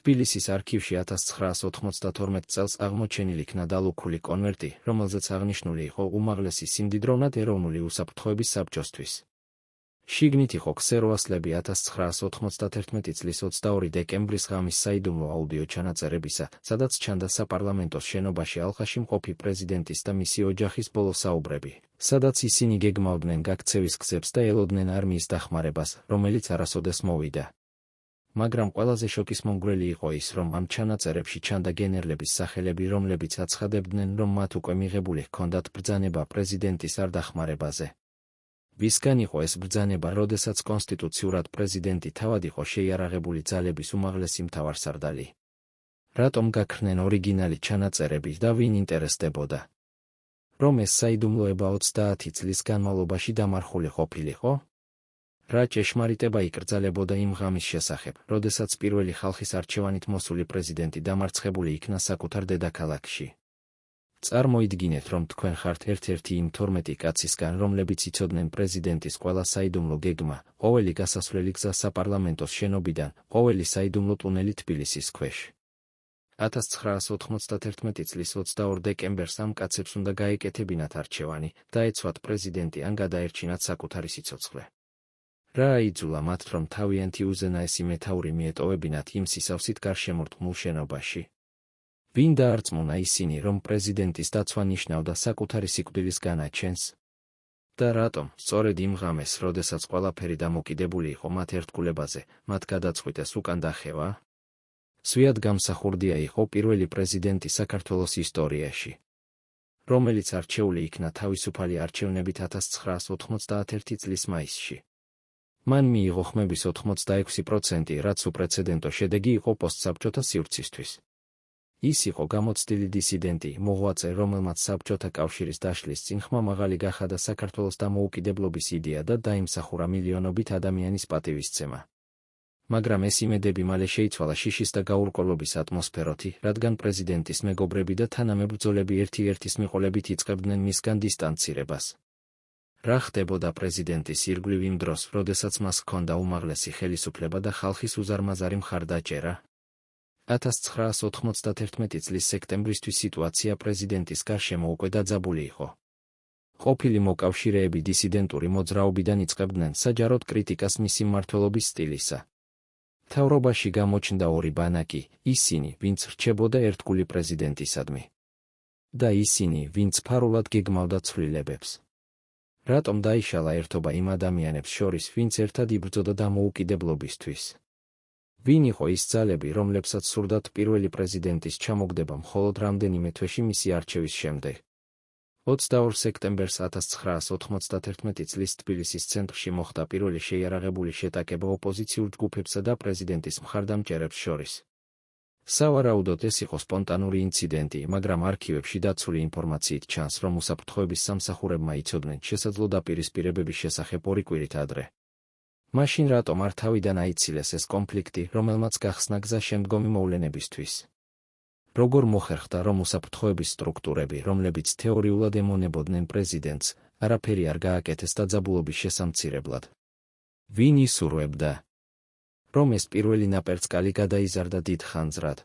თბილისის არქივში 1992 წელს აღმოჩენილი იქნა დალუქული კონვერტი, რომელზეც აღნიშნული იყო უმაღლესი სიმდიდროვნად ეროვნული უსაფრთხოების საბჭოსთვის. შიგნით იყო ქსეროასლები 1991 წლის 22 დეკემბრის ღამის საიდუმლო აუდიო ჩანაწერებისა, სადაც ჩანდა საპარლამენტოს შენობაში ალყაში მყოფი პრეზიდენტის და მისი ოჯახის ბოლო საუბრები, სადაც ისინი გეგმავდნენ გაქცევის გზებს და ელოდნენ არმიის დახმარებას, რომელიც არასოდეს მოვიდა. მაგრამ ყველაზე შოკისმომგვრელი იყო ის, რომ ამ ჩანაწერებში ჩანდა გენერლების სახელები, რომლებიც აცხადებდნენ, რომ მათ უკვე მიღებული ჰქონდათ ბრძანება პრეზიდენტის არ დახმარებაზე. ვისგან იყო ეს ბრძანება, როდესაც კონსტიტუციურად პრეზიდენტი თავად იყო შეიარაღებული ძალების უმაღლესი მთავარსარდალი? რატომ გაქრნენ ორიგინალი ჩანაწერები და ვინ ინტერესდებოდა? რომ ეს საიდუმლოება 30 წლის განმავლობაში დამარხული ყოფილიყო? რა ჭეშმარიტება იკრძალებოდა იმ ღამის შესახებ, როდესაც პირველი ხალხის არჩევანით მოსული პრეზიდენტი დამარცხებული იქნა საკუთარ დედაქალაქში? წარმოიდგინეთ, რომ თქვენ ხართ ერთ-ერთი იმ 12 კაცისგან, რომლებიც იცოდნენ პრეზიდენტის ყველა საიდუმლო გეგმა, ყოველი გასასვლელი გზა საპარლამენტოს შენობიდან, ყოველი საიდუმლო ტუნელი თბილისის ქვეშ. 1991 წლის 22 დეკემბერს ამ კაცებს უნდა გაეკეთებინათ არჩევანი და ეცვათ პრეზიდენტი ან გადაერჩინათ საკუთარი სიცოცხლე. რა აიძულა მათ, რომ თავიანთი უზენაესი მეთაური მიეტოვებინათ იმ სისავსით გარშემორტყმულ შენობაში? ვინ დაარწმუნა ისინი, რომ პრეზიდენტის დაცვა ნიშნავდა საკუთარი სიკვდილის განაჩენს? და რატომ, სწორედ იმ ღამეს, როდესაც ყველაფერი დამოკიდებული იყო მათ ერთგულებაზე, მათ გადაწყვიტეს უკან დახევა? სვიად გამსახურდია იყო პირველი პრეზიდენტი საქართველოს ისტორიაში, რომელიც არჩეული იქნა თავისუფალი არჩევნებით 1991 წლის მაისში. მან მიიღო ხმების 86%, რაც უპრეცედენტო შედეგი იყო პოსტსაბჭოთა სივრცისთვის. ის იყო გამოცდილი დისიდენტი, მოღვაწე, რომელმაც საბჭოთა კავშირის დაშლის წინ ხმა მაღალი გახადა საქართველოს დამოუკიდებლობის იდეა და დაიმსახურა მილიონობით ადამიანის პატივისცემა. მაგრამ ეს იმედები მალე შეიცვალა შიშის და გაურკვევლობის ატმოსფეროთი, რადგან პრეზიდენტის მეგობრები და თანამებრძოლები ერთი-ერთის მიყოლებით იწყებდნენ მისგან დისტანცირებას. რა ხდებოდა პრეზიდენტის ირგვლივ იმ დროს, როდესაც მას ჰქონდა უმაღლესი ხელისუფლება და ხალხის უზარმაზარი მხარდაჭერა? 1991 წლის სექტემბრისთვის სიტუაცია პრეზიდენტის გარშემო უკვე დაძაბული იყო. ყოფილი მოკავშირეები დისიდენტური მოძრაობიდან იწყებდნენ საჯაროდ კრიტიკას მისი მმართველობის სტილისა. მთავრობაში გამოჩნდა ორი ბანაკი, ისინი, ვინც რჩებოდა ერთგული პრეზიდენტისადმი, და ისინი, ვინც ფარულად გეგმავდა ცვლილებებს. რატომ დაიშალა ერთობა იმ ადამიანებს შორის, ვინც ერთად იბრძოდა დამოუკიდებლობისთვის? ვინ იყო ის ძალები, რომლებსაც სურდათ პირველი პრეზიდენტის ჩამოგდება მხოლოდ რამდენიმე თვეში მისი არჩევის შემდეგ? 22 სექტემბერს 1991 წლის თბილისის ცენტრში მოხდა პირველი შეიარაღებული შეტაკება ოპოზიციურ ჯგუფებსა და პრეზიდენტის მხარდამჭერებს შორის. სავარაუდოდ ეს იყო სპონტანური ინციდენტი, მაგრამ არქივებში დაცული ინფორმაციით ჩანს, რომ უსაფრთხოების სამსახურებმა იცოდნენ შესაძლო დაპირისპირებების შესახებ ორი კვირით ადრე. მაშინ რატომ არ თავიდან აიცილეს ეს კონფლიქტი, რომელმაც გახსნა გზა შემდგომი მოვლენებისთვის? როგორ მოხერხდა, რომ უსაფრთხოების სტრუქტურები, რომლებიც თეორიულად ემონებოდნენ პრეზიდენტს, არაფერი არ გააკეთეს დაძაბულობის შესამცირებლად? ვინ ისურვებდა, რომ ეს პირველი ნაპერწკალი გადაიზარდა დიდ ხანძრად?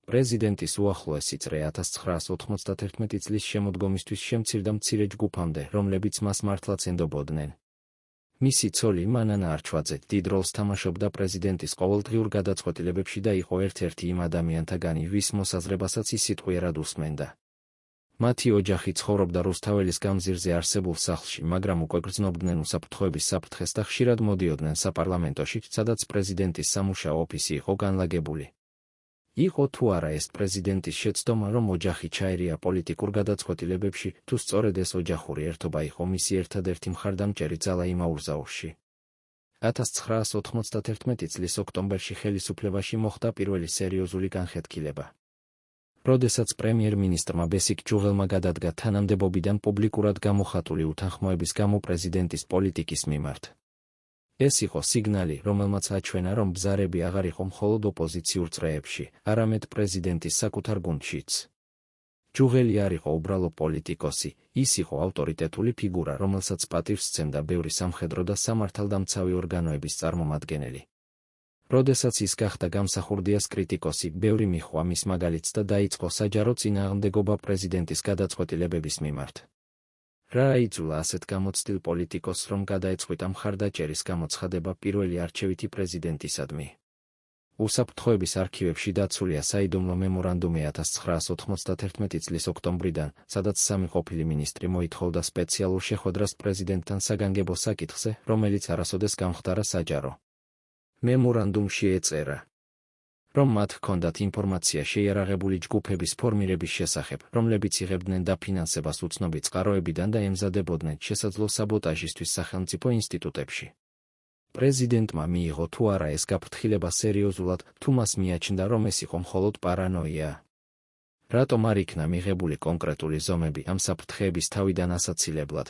პრეზიდენტის უახლოესი წრე 1991 წლის შემოდგომისთვის შემცირდა მცირე ჯგუფამდე, რომლებიც მას მართლაც ენდობოდნენ. მისი ცოლი მანანა არჩვაძე დიდ როლს თამაშობდა პრეზიდენტის ყოველდღიურ გადაწყვეტილებებში და იყო ერთ-ერთი იმ ადამიანთაგანი, ვის მოსაზრებასაც ის სიტყვიერად უსმენდა. მათი ოჯახი ცხოვრობდა რუსთაველის გამზირზე არსებულ სახლში, მაგრამ უკვე გრძნობდნენ უსაფრთხოების საფრთხეს და ხშირად მოდიოდნენ საპარლამენტოში, სადაც პრეზიდენტის სამუშაო ოფისი იყო განლაგებული. იყო თუ არა ეს პრეზიდენტის შეცდომა, რომ ოჯახი ჩაერია პოლიტიკურ გადაწყვეტილებებში, თუ სწორედ ეს ოჯახური ერთობა იყო მისი ერთადერთი მხარდამჭერი ძალა იმაურზაურში? 1991 წლის ოქტომბერში ხელისუფლებაში მოხდა პირველი სერიოზული განხეთქილება. როდესაც პრემიერ-მინისტრმა ბესიკ ჯუღელმა გადადგა თანამდებობიდან პუბლიკურად გამოხატული უთანხმოების გამო პრეზიდენტის პოლიტიკის მიმართ. ეს იყო სიგნალი, რომელმაც აჩვენა, რომ ბზარები აღარ იყო მხოლოდ ოპოზიციურ წრეებში, არამედ პრეზიდენტის საკუთარ გუნდშიც. ჯუღელი არ იყო უბრალო პოლიტიკოსი, ის იყო ავტორიტეტული ფიგურა, რომელსაც პატივს სცემდა ბევრი სამხედრო და სამართალდამცავი ორგანოების წარმომადგენელი. როდესაც ის გახდა გამსახურდიას კრიტიკოსი, ბევრი მიჰყვა მის მაგალითს და დაიწყო საჯარო წინააღმდეგობა პრეზიდენტის გადაწყვეტილებების მიმართ. რა აიძულა ასეთ გამოცდილ პოლიტიკოსს, რომ გადაეწყვიტა მხარდაჭერის გამოცხადება პირველი არჩევითი პრეზიდენტისადმი? უსაფრთხოების არქივებში დაცულია საიდუმლო მემორანდუმი 1991 წლის ოქტომბრიდან, სადაც სამი ყოფილი მინისტრი მოითხოვდა სპეციალურ შეხვედრას პრეზიდენტთან საგანგებო საკითხზე, რომელიც არასოდეს გამხდარა საჯარო. მემორანდუმში ეწერა, რომ მათ ჰქონდათ ინფორმაცია შეიარაღებული ჯგუფების ფორმირების შესახებ, რომლებიც იღებდნენ დაფინანსებას უცნობი წყაროებიდან და ემზადებოდნენ შესაძლო საბოტაჟისთვის სახელმწიფო ინსტიტუტებში. პრეზიდენტმა მიიღო თუ არა ეს გაფრთხილება სერიოზულად, თუ მას მიაჩნდა, რომ ეს იყო მხოლოდ პარანოია. რატომ არ იქნა მიღებული კონკრეტული ზომები ამ საფრთხეების თავიდან ასაცილებლად?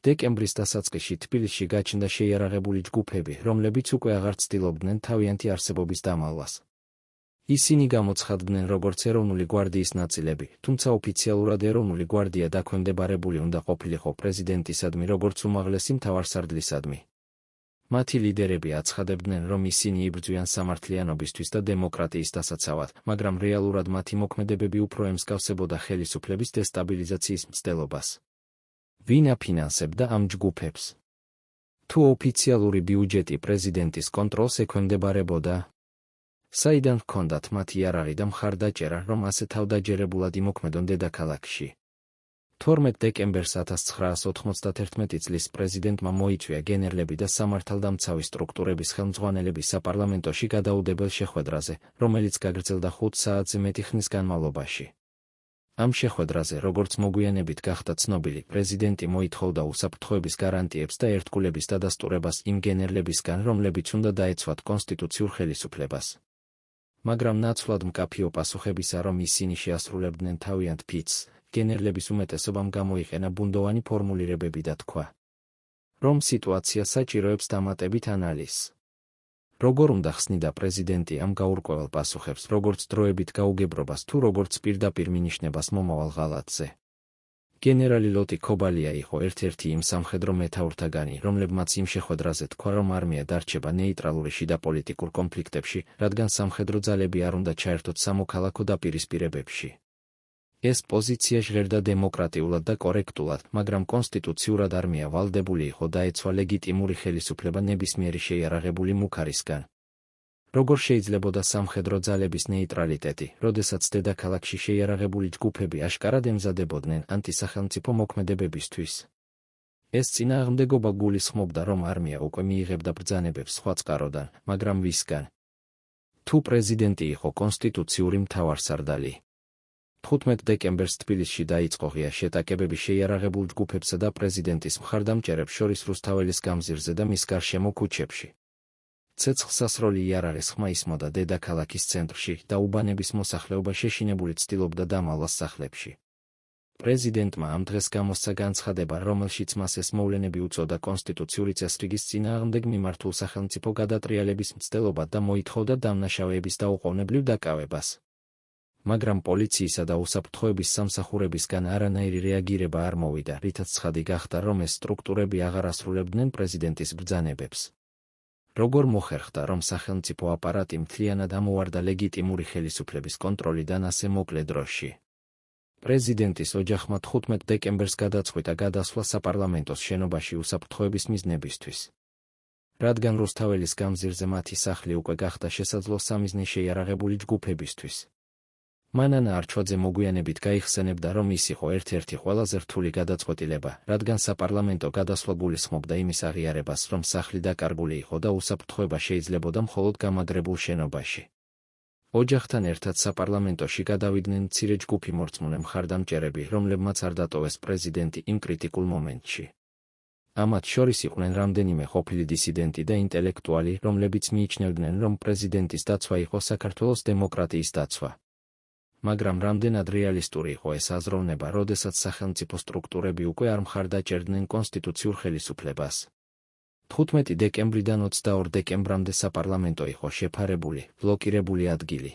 დეკემბრის დასაწყისში თბილისში გაჩნდა შეიარაღებული ჯგუფები, რომლებიც უკვე აღარ ცდილობდნენ თავიანთი არსებობის დამალვას. ისინი გამოცხადდნენ როგორც ეროვნული გვარდიის ნაწილები, თუმცა ოფიციალურად ეროვნული გვარდია დაქვემდებარებული უნდა ყოფილიყო პრეზიდენტისადმი როგორც უმაღლესი მთავარსარდლისადმი. მათი ლიდერები აცხადებდნენ, რომ ისინი იბრძვიან სამართლიანობისთვის და დემოკრატიის დასაცავად, მაგრამ რეალურად მათი მოქმედებები უფრო ემსგავსებოდა ხელისუფლების დესტაბილიზაციის მცდელობას. ვინ აფინანსებდა ამ ჯგუფებს? თუ ოფიციალური ბიუჯეტი პრეზიდენტის კონტროლს ექვემდებარებოდა? საიდან ჰქონდათ მათ იარაღი და მხარდაჭერა, რომ ასე თავდაჯერებულად იმოქმედონ დედაქალაქში? 12 დეკემბერს 1991 წლის პრეზიდენტმა მოიწვია გენერლები და სამართალდამცავი სტრუქტურების ხელმძღვანელები საპარლამენტოში გადაუდებელ შეხვედრაზე, რომელიც გაგრძელდა 5 საათზე მეტი ხნის განმავლობაში. ამ შეხვედრაზე, როგორც მოგვიანებით გახდა ცნობილი, პრეზიდენტი მოითხოვდა უსაფრთხოების გარანტიებს და ერთგულების დადასტურებას იმ გენერლებისგან, რომლებიც უნდა დაეცვათ კონსტიტუციურ ხელისუფლებას. მაგრამ ნაცვლად მკაფიო პასუხებისა, რომ ისინი შეასრულებდნენ თავიანთ ფიცს, გენერლების უმეტესობამ გამოიყენა ბუნდოვანი ფორმულირებები და თქვა, რომ სიტუაცია საჭიროებს დამატებით ანალიზს. როგორ უნდა ხსნიდა პრეზიდენტი ამ გაურკვეველ პასუხებს, როგორც დროებით გაუგებრობას თუ როგორც პირდაპირ მინიშნებას მომავალ ღალატზე? გენერალი ლოტი ქობალია იყო ერთ-ერთი იმ სამხედრო მეთაურთაგანი, რომლებმაც იმ შეხვედრაზე თქვა, რომ არმია დარჩება ნეიტრალური შიდა პოლიტიკურ კონფლიქტებში, რადგან სამხედრო ძალები არ უნდა ჩაერთოთ სამოქალაქო დაპირისპირებებში. ეს პოზიცია ჟღერდა დემოკრატიულად და კორექტულად, მაგრამ კონსტიტუციურად არმია ვალდებული იყო დაეცვა ლეგიტიმური ხელისუფლება ნებისმიერი შეიარაღებული მუქარისგან. როგორ შეიძლებოდა სამხედრო ძალების ნეიტრალიტეტი, როდესაც დედაქალაქში შეიარაღებული ჯგუფები აშკარად ემზადებოდნენ ანტისახელმწიფო მოქმედებებისთვის? ეს წინააღმდეგობა გულისხმობდა, რომ არმია უკვე მიიღებდა ბრძანებებს სხვა წყაროდან, მაგრამ ვისგან? თუ პრეზიდენტი იყო კონსტიტუციური მთავარსარდალი. 15 დეკემბერს თბილისში დაიწყო ღია შეტაკებები შეიარაღებულ ჯგუფებსა და პრეზიდენტის მხარდამჭერებს შორის რუსთაველის გამზირზე და მის გარშემო ქუჩებში. ცეცხლსასროლი იარაღის ხმა ისმოდა დედაქალაქის ცენტრში და უბანების მოსახლეობა შეშინებული ცდილობდა დამალვას სახლებში. პრეზიდენტმა ამ დღეს გამოსცა განცხადება, რომელშიც მას ეს მოვლენები უწოდა კონსტიტუციური წესრიგის წინააღმდეგ მიმართულ სახელმწიფო გადატრიალების მცდელობა და მოითხოვდა დამნაშავეების დაუყოვნებლივ დაკავებას. მაგრამ პოლიციისა და უსაფრთხოების სამსახურებისგან არანაირი რეაგირება არ მოვიდა, რითაც ცხადი გახდა, რომ ეს სტრუქტურები აღარ ასრულებდნენ პრეზიდენტის ბრძანებებს. როგორ მოხერხდა, რომ სახელმწიფო აპარატი მთლიანად ამოვარდა ლეგიტიმური ხელისუფლების კონტროლიდან ასე მოკლე დროში? პრეზიდენტის ოჯახმა 15 დეკემბერს გადაწყვიტა გადასვლა საპარლამენტოს შენობაში უსაფრთხოების მიზნებისთვის. რადგან რუსთაველის გამზირზე მათი სახლი უკვე გახდა შესაძლო სამიზნე შეიარაღებული ჯგუფებისთვის. მანანა არჩვაძე მოგვიანებით გაიხსენებდა, რომ ის იყო ერთ-ერთი ყველაზე რთული გადაწყვეტილება, რადგან საპარლამენტო გადასვლა გულისხმობდა იმის აღიარებას, რომ სახლი დაკარგული იყო და უსაფრთხოება შეიძლებოდა მხოლოდ გამაგრებულ შენობაში. ოჯახთან ერთად საპარლამენტოში გადავიდნენ მცირე ჯგუფი მორწმუნე მხარდამჭერები, რომლებმაც არ დატოვეს პრეზიდენტი იმ კრიტიკულ მომენტში. ამათ შორის იყვნენ რამდენიმე ყოფილი დისიდენტი და ინტელექტუალი, რომლებიც მიიჩნევდნენ, რომ პრეზიდენტის დაცვა იყო საქართველოს დემოკრატიის დაცვა. მაგრამ რამდენად რეალისტური იყო ეს აზროვნება, როდესაც სახელმწიფო სტრუქტურები უკვე არ მხარდაჭერდნენ კონსტიტუციურ ხელისუფლებას. 15 დეკემბრიდან 22 დეკემბრამდე საპარლამენტო იყო შეფარებული, ბლოკირებული ადგილი,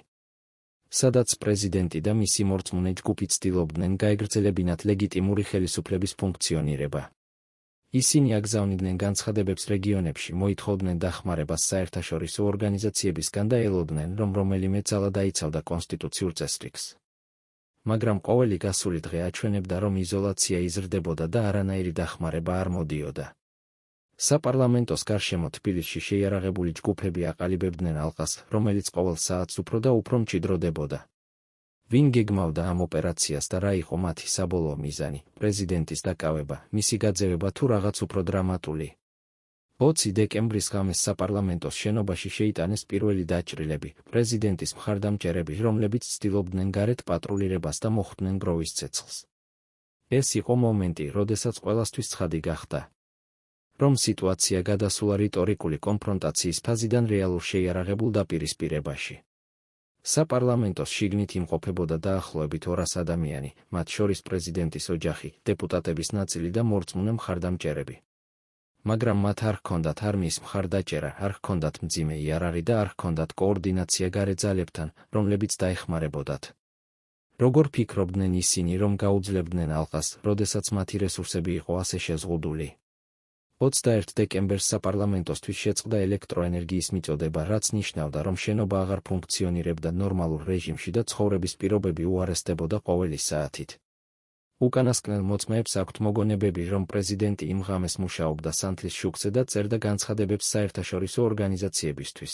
სადაც პრეზიდენტი და მისი მორწმუნე ჯგუფი ცდილობდნენ გაეგრძელებინათ ლეგიტიმური ხელისუფლების ფუნქციონირება. ისინი აგზავნიდნენ განცხადებებს რეგიონებში, მოითხოვდნენ დახმარებას საერთაშორისო ორგანიზაციებისგან და ელოდნენ, რომ რომელიმე ძალა დაიცავდა კონსტიტუციურ წესრიგს. მაგრამ ყოველი გასული დღე აჩვენებდა, რომ იზოლაცია იზრდებოდა და არანაირი დახმარება არ მოდიოდა. საპარლამენტოს გარშემო თბილისში შეიარაღებული ჯგუფები აყალიბებდნენ ალყას, რომელიც ყოველ საათს უფრო და უფრო მჭიდროდებოდა. ვინ გეგმავდა ამ ოპერაციას და რა იყო მათი საბოლოო მიზანი, პრეზიდენტის დაკავება, მისი გაძევება თუ რაღაც უფრო დრამატული? 20 დეკემბრის ღამეს საპარლამენტოს შენობაში შეიტანეს პირველი დაჭრილები, პრეზიდენტის მხარდამჭერები, რომლებიც ცდილობდნენ გარეთ პატრულირებას და მოხვდნენ გროვის ცეცხლს. ეს იყო მომენტი, როდესაც ყველასთვის ცხადი გახდა, რომ სიტუაცია გადასულა რიტორიკული კონფრონტაციის ფაზიდან რეალურ შეიარაღებულ დაპირისპირებაში. საპარლამენტოს შიგნით იმყოფებოდა დაახლოებით 200 ადამიანი, მათ შორის პრეზიდენტის ოჯახი, დეპუტატების ნაწილი და მორწმუნე მხარდამჭერები. მაგრამ მათ არ ჰქონდათ არმიის მხარდაჭერა, არ ჰქონდათ მძიმე იარაღი და არ ჰქონდათ კოორდინაცია გარე ძალებთან, რომლებიც დაეხმარებოდათ. როგორ ფიქრობდნენ ისინი, რომ გაუძლებდნენ ალყას, როდესაც მათი რესურსები იყო ასე შეზღუდული? 21 დეკემბერს საპარლამენტოსთვის შეწყდა ელექტროენერგიის მიწოდება, რაც ნიშნავდა, რომ შენობა აღარ ფუნქციონირებდა ნორმალურ რეჟიმში და ცხოვრების პირობები უარესდებოდა ყოველი საათით. უკანასკნელ მოწმეებს აქვთ მოგონებები, რომ პრეზიდენტი იმ ღამეს მუშაობდა სანთლის შუქზე და წერდა განცხადებებს საერთაშორისო ორგანიზაციებისთვის,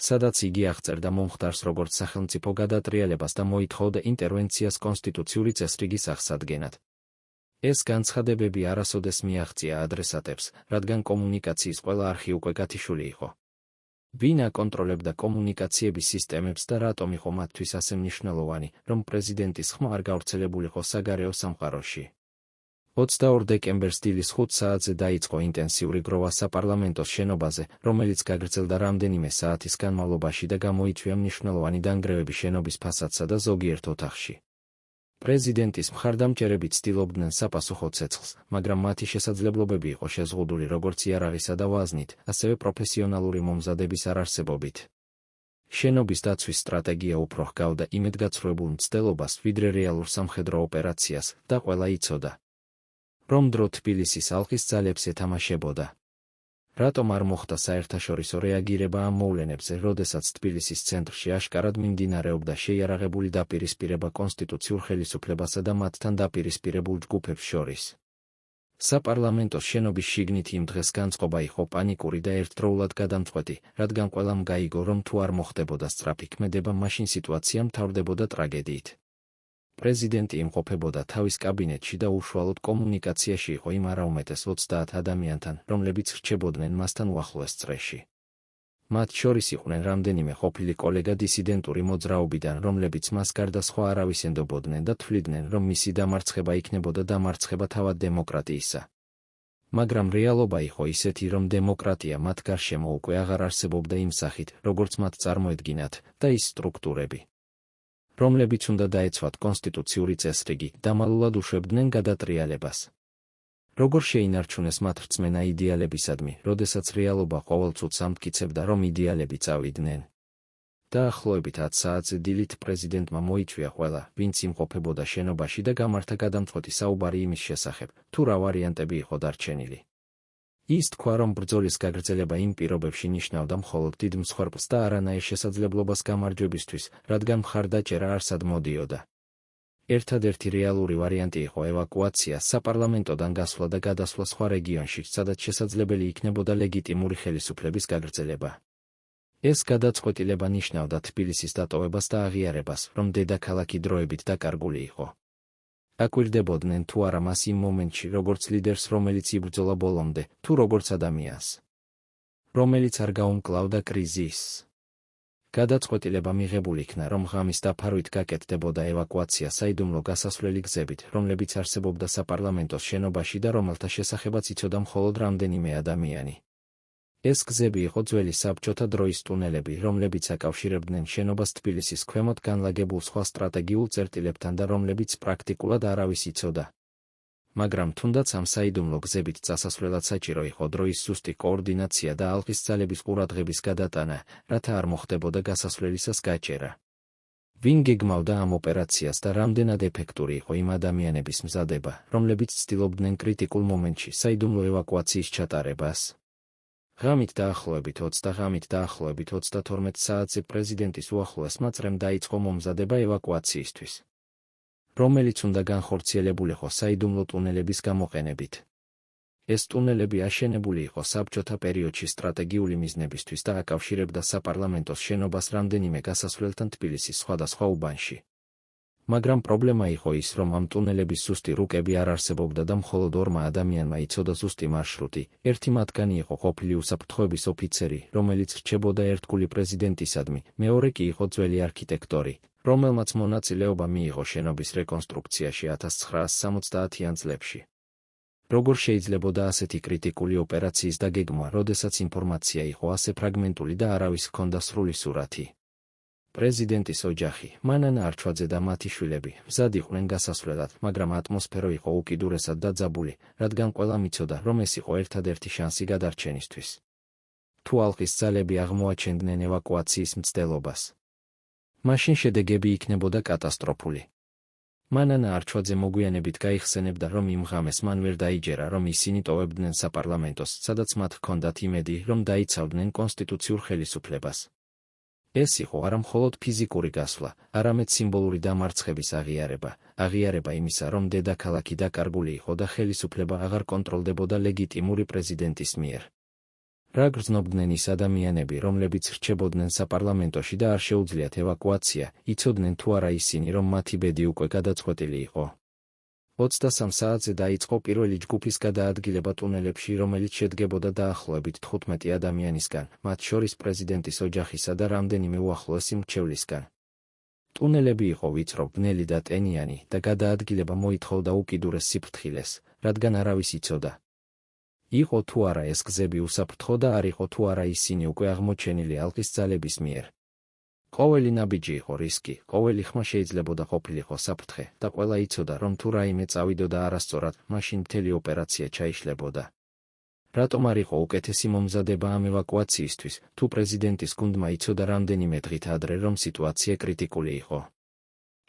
სადაც იგი აღწერდა მომხდარს როგორც სახელმწიფო გადატრიალებას და მოითხოვდა ინტერვენციას კონსტიტუციური წესრიგის აღსადგენად. ეს განცხადებები არასოდეს მიაღწია ადრესატებს, რადგან კომუნიკაციის ყველა არხი უკვე გათიშული იყო. ვინ აკონტროლებდა კომუნიკაციების სისტემებს და რატომ იყო მათთვის ასე მნიშვნელოვანი, რომ პრეზიდენტის ხმა არ გავრცელებულიყო საგარეო სამყაროში? 22 დეკემბერს დილის 5 საათზე დაიწყო ინტენსიური გროვა საპარლამენტოს შენობაზე, რომელიც გაგრძელდა რამდენიმე საათის განმავლობაში და გამოიწვია მნიშვნელოვანი დანგრევები შენობის ფასადსა და ზოგიერთ ოთახში. პრეზიდენტის მხარდამჭერები ცდილობდნენ საპასუხო ცეცხლს, მაგრამ მათი შესაძლებლობები იყო შეზღუდული როგორც იარაღისა და ვაზნით, ასევე პროფესიონალური მომზადების არარსებობით. შენობის დაცვის სტრატეგია უფრო ჰგავდა იმედგაცრუებულ მცდელობას, ვიდრე რეალურ სამხედრო ოპერაციას, და ყველა იცოდა, რომ დრო თბილისის ალყის ძალებს ეთამაშებოდა. რატომ არ მოხდა საერთაშორისო რეაგირება ამ მოვლენებზე, როდესაც თბილისის ცენტრში აშკარად მიმდინარეობდა შეიარაღებული დაპირისპირება კონსტიტუციურ ხელისუფლებასა და მათთან დაპირისპირებულ ჯგუფებს შორის? საპარლამენტოს შენობის შიგნით იმ დღეს განწყობა იყო პანიკური და ერთდროულად გადამწყვეტი, რადგან ყველამ გაიგო, რომ თუ არ მოხდებოდა სწრაფი ქმედება, მაშინ სიტუაცია მთავრდებოდა ტრაგედიით. პრეზიდენტი იმყოფებოდა თავის კაბინეტში და უშუალოდ კომუნიკაციაში იყო იმ არაუმეტეს 30 ადამიანთან, რომლებიც რჩებოდნენ მასთან უახლოეს წრეში. მათ შორის იყვნენ რამდენიმე ყოფილი კოლეგა დისიდენტური მოძრაობიდან, რომლებიც მას გარდა სხვა არავის ენდობოდნენ და თვლიდნენ, რომ მისი დამარცხება იქნებოდა დამარცხება თავად დემოკრატიისა. მაგრამ რეალობა იყო ისეთი, რომ დემოკრატია მათ გარშემო უკვე აღარ არსებობდა იმ სახით, როგორც მათ წარმოედგინათ, და ის სტრუქტურები, რომლებიც უნდა დაეცვათ კონსტიტუციური წესრიგი, დამალულად უშვებდნენ გადატრიალებას. როგორ შეინარჩუნეს მათ რწმენა იდეალებისადმი, როდესაც რეალობა ყოველ წუთს ამტკიცებდა, რომ იდეალები წავიდნენ? დაახლოებით 10 საათზე დილით პრეზიდენტმა მოიწვია ყველა, ვინც იმყოფებოდა შენობაში და გამართა გადამწყვეტი საუბარი იმის შესახებ, თუ რა ვარიანტები იყო დარჩენილი. ის თქვა, რომ ბრძოლის გაგრძელება იმ პირობებში ნიშნავდა მხოლოდ დიდ მსხვერპლს და არანაირ შესაძლებლობას გამარჯვებისთვის, რადგან მხარდაჭერა არსად მოდიოდა. ერთადერთი რეალური ვარიანტი იყო ევაკუაცია, საპარლამენტოდან გასვლა და გადასვლა სხვა რეგიონში, სადაც შესაძლებელი იქნებოდა ლეგიტიმური ხელისუფლების გაგრძელება. ეს გადაწყვეტილება ნიშნავდა თბილისის დატოვებას და აღიარებას, რომ დედაქალაქი დროებით დაკარგული იყო. აკვირდებოდნენ თუ არა მას იმ მომენტში, როგორც ლიდერს, რომელიც იბრძოლა ბოლომდე, თუ როგორც ადამიანს, რომელიც არ გაუმკლავდა კრიზისს. გადაწყვეტილება მიღებული იქნა, რომ ღამის დაფარვით გაკეთდებოდა ევაკუაცია საიდუმლო გასასვლელი გზებით, რომლებიც არსებობდა საპარლამენტოს შენობაში და რომელთა შესახებაც იცოდა მხოლოდ რამდენიმე ადამიანი. ეს გზები იყო ძველი საბჭოთა დროის ტუნელები, რომლებიც აკავშირებდნენ შენობას თბილისის ქვემოთ განლაგებულ სხვა სტრატეგიულ წერტილებთან და რომლებიც პრაქტიკულად არავის იცოდა. მაგრამ თუნდაც ამ საიდუმლო გზებით წასასვლელად საჭირო იყო დროის ზუსტი კოორდინაცია და ალყის ძალების ყურადღების გადატანა, რათა არ მოხდებოდა გასასვლელისას გაჭერა. ვინ გეგმავდა ამ ოპერაციას და რამდენად ეფექტური იყო იმ ადამიანების მზადება, რომლებიც ცდილობდნენ კრიტიკულ მომენტში საიდუმლო ევაკუაციის ჩატარებას. ღამით დაახლოებით 22 საათზე პრეზიდენტის უახლოესმა წრემ დაიწყო მომზადება ევაკუაციისთვის, რომელიც უნდა განხორციელებულიყო საიდუმლო ტუნელების გამოყენებით. ეს ტუნელები აშენებული იყო საბჭოთა პერიოდში სტრატეგიული მიზნებისთვის და აკავშირებდა საპარლამენტოს შენობას რამდენიმე გასასვლელთან თბილისის სხვადასხვა უბანში. მაგრამ პრობლემა იყო ის, რომ ამ ტუნელების ზუსტი რუკები არ არსებობდა და მხოლოდ ორმა ადამიანმა იცოდა ზუსტი მარშრუტი. ერთი მათგანი იყო ყოფილი უსაფრთხოების ოფიცერი, რომელიც რჩებოდა ერთგული პრეზიდენტისადმი, მეორე კი იყო ძველი არქიტექტორი, რომელმაც მონაწილეობა მიიღო შენობის რეკონსტრუქციაში 1970-იან წლებში. როგორ შეიძლებოდა ასეთი კრიტიკული ოპერაციის დაგეგმვა, როდესაც ინფორმაცია იყო ასე ფრაგმენტული და არავის ჰქონდა სრული სურათი. პრეზიდენტის ოჯახი, მანანა არჩვაძე და მათი შვილები, მზად იყვნენ გასასვლელად, მაგრამ ატმოსფერო იყო უკიდურესად დაძაბული, რადგან ყველამ იცოდა, რომ ეს იყო ერთადერთი შანსი გადარჩენისთვის. თუ ალყის ძალები აღმოაჩენდნენ ევაკუაციის მცდელობას, მაშინ შედეგები იქნებოდა კატასტროფული. მანანა არჩვაძე მოგვიანებით გაიხსენებდა, რომ იმ ღამეს მან ვერ დაიჯერა, რომ ისინი ტოვებდნენ საპარლამენტოს, სადაც მათ ჰქონდათ იმედი, რომ დაიცავდნენ კონსტიტუციურ ხელისუფლებას. ეს იყო არა მხოლოდ ფიზიკური გასვლა, არამედ სიმბოლური დამარცხების აღიარება იმისა, რომ დედაქალაქი დაკარგული იყო და ხელისუფლება აღარ კონტროლდებოდა ლეგიტიმური პრეზიდენტის მიერ. რა გრძნობდნენ ის ადამიანები, რომლებიც რჩებოდნენ საპარლამენტოში და არ შეუძლიათ ევაკუაცია, იცოდნენ თუ არა ისინი, რომ მათი ბედი უკვე გადაწყვეტილი იყო. 23 საათზე დაიწყო პირველი ჯგუფის გადაადგილება ტუნელებში, რომელიც შედგებოდა დაახლოებით 15 ადამიანისგან, მათ შორის პრეზიდენტის ოჯახისა და რამდენიმე უახლოესი მრჩევლისგან. ტუნელები იყო ვიწრო, ბნელი და ტენიანი და გადაადგილება მოითხოვდა უკიდურეს სიფრთხილეს, რადგან არავის იცოდა, იყო თუ არა ეს გზები უსაფრთხო და არ იყო თუ არა ისინი უკვე აღმოჩენილი ალყის ძალების მიერ. ყოველი ნაბიჯი იყო რისკი, ყოველი ხმა შეიძლებოდა ყოფილიყო საფრთხე და ყველა იცოდა, რომ თუ რაიმე წავიდოდა არასწორად, მაშინ მთელი ოპერაცია ჩაიშლებოდა. რატომ არ იყო უკეთესი მომზადება ამ ევაკუაციისთვის, თუ პრეზიდენტის გუნდმა იცოდა რამდენიმე დღით ადრე, რომ სიტუაცია კრიტიკული იყო.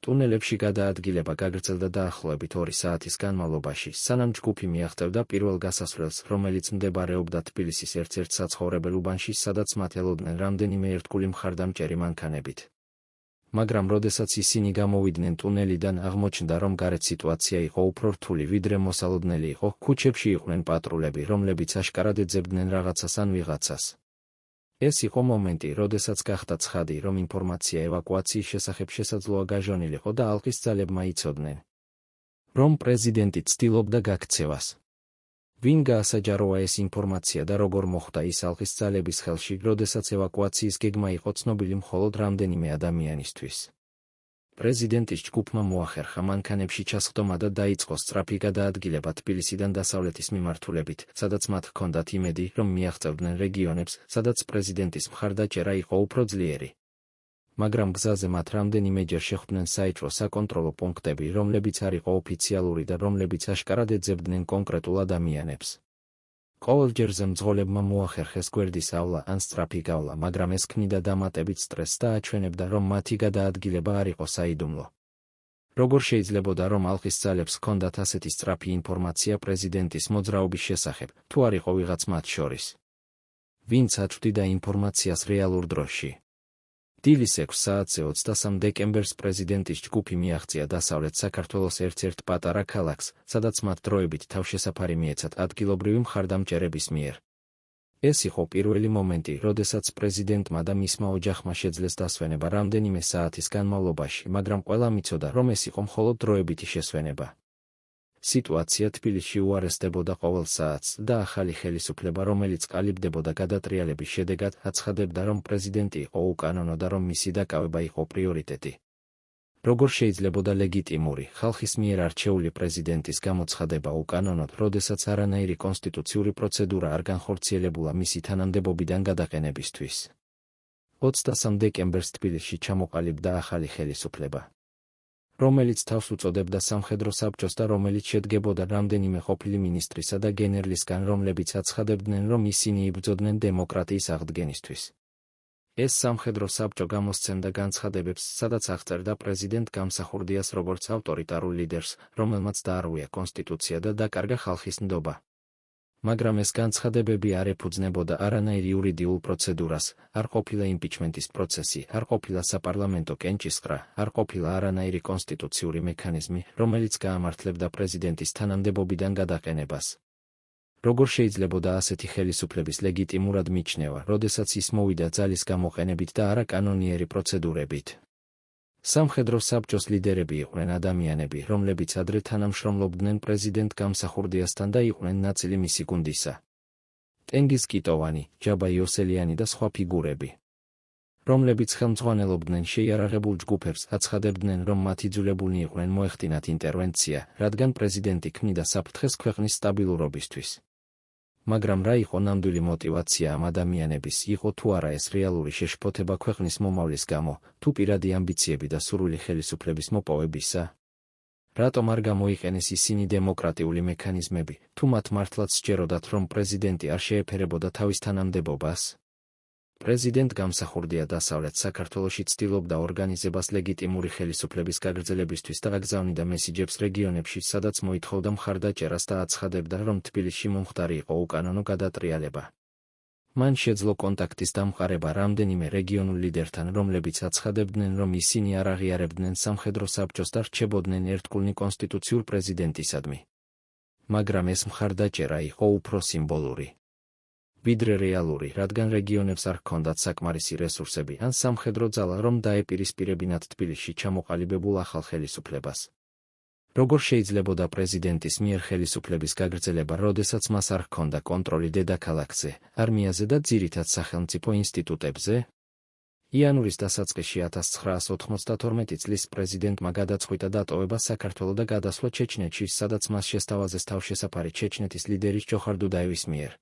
ტუნელებში გადაადგილება გაგრძელდა დაახლოებით 2 საათის განმავლობაში, სანამ ჯგუფი მიაღწევდა პირველ გასასვლელს, რომელიც მდებარეობდა თბილისის ერთ-ერთ საცხოვრებელ უბანში, სადაც მათ ელოდნენ რამდენიმე ერთგული მხარდამჭერი მანქანებით. მაგრამ როდესაც ისინი გამოვიდნენ ტუნელიდან, აღმოჩნდა, რომ გარეთ სიტუაცია იყო უფრო რთული, ვიდრე მოსალოდნელი იყო. ქუჩებში იყვნენ პატრულები, რომლებიც აშკარად ეძებდნენ რაღაცას ან ვიღაცას. ეს იყო მომენტი, როდესაც გახდა ცხადი, რომ ინფორმაცია ევაკუაციის შესახებ შესაძლოა გაჟონილიყო და ალყის ძალებმა იცოდნენ, რომ პრეზიდენტი ცდილობდა გაქცევას. ვინ გაასაჯაროა ეს ინფორმაცია და როგორ მოხვდა ის ალყის ძალების ხელში, როდესაც ევაკუაციის გეგმა იყო ცნობილი მხოლოდ რამდენიმე ადამიანისთვის. პრეზიდენტის ჯგუფმა მოახერხა მანქანებში ჩასხდომა და დაიწყო სწრაფი გადაადგილება თბილისიდან დასავლეთის მიმართულებით, სადაც მათ ჰქონდათ იმედი, რომ მიაღწევდნენ რეგიონებს, სადაც პრეზიდენტის მხარდაჭერა იყო უფრო ძლიერი. მაგრამ გზაზე მათ რამდენიმეჯერ შეხვდნენ საეჭვო საკონტროლო პუნქტები, რომლებიც არ იყო ოფიციალური და რომლებიც აშკარად ეძებდნენ კონკრეტულ ადამიანებს. ყოველ ჯერზე მძღოლებმა მოახერხეს გვერდის ავლა ან სწრაფი გავლა, მაგრამ ეს ქმნიდა დამატებით სტრესს და აჩვენებდა, რომ მათი გადაადგილება არ იყო საიდუმლო. როგორ შეიძლებოდა, რომ ალყის ძალებს ჰქონდათ ასეთი სწრაფი ინფორმაცია პრეზიდენტის მოძრაობის შესახებ, თუ არ იყო ვიღაც მათ შორის, ვინც აწვდიდა ინფორმაციას რეალურ დროში. დილის 6 საათზე 23 დეკემბერს პრეზიდენტის ჯგუფი მიაღწია დასავლეთ საქართველოს ერთ-ერთ პატარა ქალაქს, სადაც მათ დროებით თავშესაფარი მიეცათ ადგილობრივი მხარდამჭერების მიერ. ეს იყო პირველი მომენტი, როდესაც პრეზიდენტმა და მისმა ოჯახმა შეძლეს დასვენება რამდენიმე საათის განმავლობაში, მაგრამ ყველამ იცოდა, რომ ეს იყო მხოლოდ დროებითი შესვენება. სიტუაცია თბილისში უარესდებოდა ყოველ საათს და ახალი ხელისუფლება, რომელიც ყალიბდებოდა გადატრიალების შედეგად, აცხადებდა, რომ პრეზიდენტი იყო უკანონო და რომ მისი დაკავება იყო პრიორიტეტი. როგორ შეიძლებოდა ლეგიტიმური, ხალხის მიერ არჩეული პრეზიდენტის გამოცხადება უკანონოდ, როდესაც არანაირი კონსტიტუციური პროცედურა არ განხორციელებულა მისი თანამდებობიდან გადაყენებისთვის. 23 დეკემბერს თბილისში ჩამოყალიბდა ახალი ხელისუფლება, რომელიც თავს უწოდებდა სამხედრო საბჭოს და რომელიც შედგებოდა რამდენიმე ყოფილი მინისტრისა და გენერლისგან, რომლებიც აცხადებდნენ, რომ ისინი იბრძოდნენ დემოკრატიის აღდგენისთვის. ეს სამხედრო საბჭო გამოსცემდა განცხადებებს, სადაც აღწერდა პრეზიდენტ გამსახურდიას როგორც ავტორიტარულ ლიდერს, რომელმაც დაარღვია კონსტიტუცია და დაკარგა ხალხის ნდობა. მაგრამ ეს განცხადებები არ ეფუძნებოდა არანაირ იურიდიულ პროცედურას, არ ყოფილა იმპიჩმენტის პროცესი, არ ყოფილა საპარლამენტო კენჭისყრა, არ ყოფილა არანაირი კონსტიტუციური მექანიზმი, რომელიც გაამართლებდა პრეზიდენტის თანამდებობიდან გადაყენებას. როგორ შეიძლებოდა ასეთი ხელისუფლების ლეგიტიმურად მიჩნევა, როდესაც ის მოვიდა ძალის გამოყენებით და არა კანონიერი პროცედურებით. სამხედრო საბჭოს ლიდერები იყვნენ ადამიანები, რომლებიც ადრე თანამშრომლობდნენ პრეზიდენტ გამსახურდიასთან და იყვნენ ნაწილი მისი გუნდისა. ტენგიზ კიტოვანი, ჯაბა იოსელიანი და სხვა ფიგურები, რომლებიც ხელმძღვანელობდნენ შეიარაღებულ ჯგუფებს, აცხადებდნენ, რომ მათ იძულებულნი იყვნენ მოეხდინათ ინტერვენცია, რადგან პრეზიდენტი ქმნიდა საფრთხეს ქვეყნის სტაბილურობისთვის. მაგრამ რა იყო ნამდვილი მოტივაცია ამ ადამიანების, იყო თუ არა ეს რეალური შეშფოთება ქვეყნის მომავლის გამო, თუ პირადი ამბიციები და სურვილი ხელისუფლების მოპოვებისა? რატომ არ გამოიყენეს ისინი დემოკრატიული მექანიზმები, თუ მათ მართლაც სჯეროდათ, რომ პრეზიდენტი არ შეეფერებოდა თავის თანამდებობას? პრეზიდენტ გამსახურდია დასავლეთ საქართველოში ცდილობდა ორგანიზებას ლეგიტიმური ხელისუფლების გაგრძელებისთვის და აგზავნიდა მესიჯებს რეგიონებში, სადაც მოითხოვდა მხარდაჭერას და აცხადებდა, რომ თბილისში მომხდარი იყო უკანონო გადატრიალება. მან შეძლო კონტაქტის დამყარება რამდენიმე რეგიონულ ლიდერთან, რომლებიც აცხადებდნენ, რომ ისინი არ აღიარებდნენ სამხედრო საბჭოს და რჩებოდნენ ერთგულნი კონსტიტუციურ პრეზიდენტისადმი. მაგრამ ეს მხარდაჭერა იყო უფრო სიმბოლური ვიდრე რეალური, რადგან რეგიონებს არ ჰქონდათ საკმარისი რესურსები ან სამხედრო ძალა, რომ დაეპირისპირებინათ თბილისში ჩამოყალიბებულ ახალ ხელისუფლებას. როგორ შეიძლებოდა პრეზიდენტის მიერ ხელისუფლების გაგრძელება, როდესაც მას არ ჰქონდა კონტროლი დედაქალაქზე, არმიაზე და ძირითად სახელმწიფო ინსტიტუტებზე? იანვრის დასაწყისში 1992 წლის პრეზიდენტმა გადაწყვიტა დატოვება საქართველო და გადასვლა ჩეჩნეთში, სადაც მას შესთავაზეს თავშესაფარი ჩეჩნეთის ლიდერის ჯოხარ დუდაევის მიერ.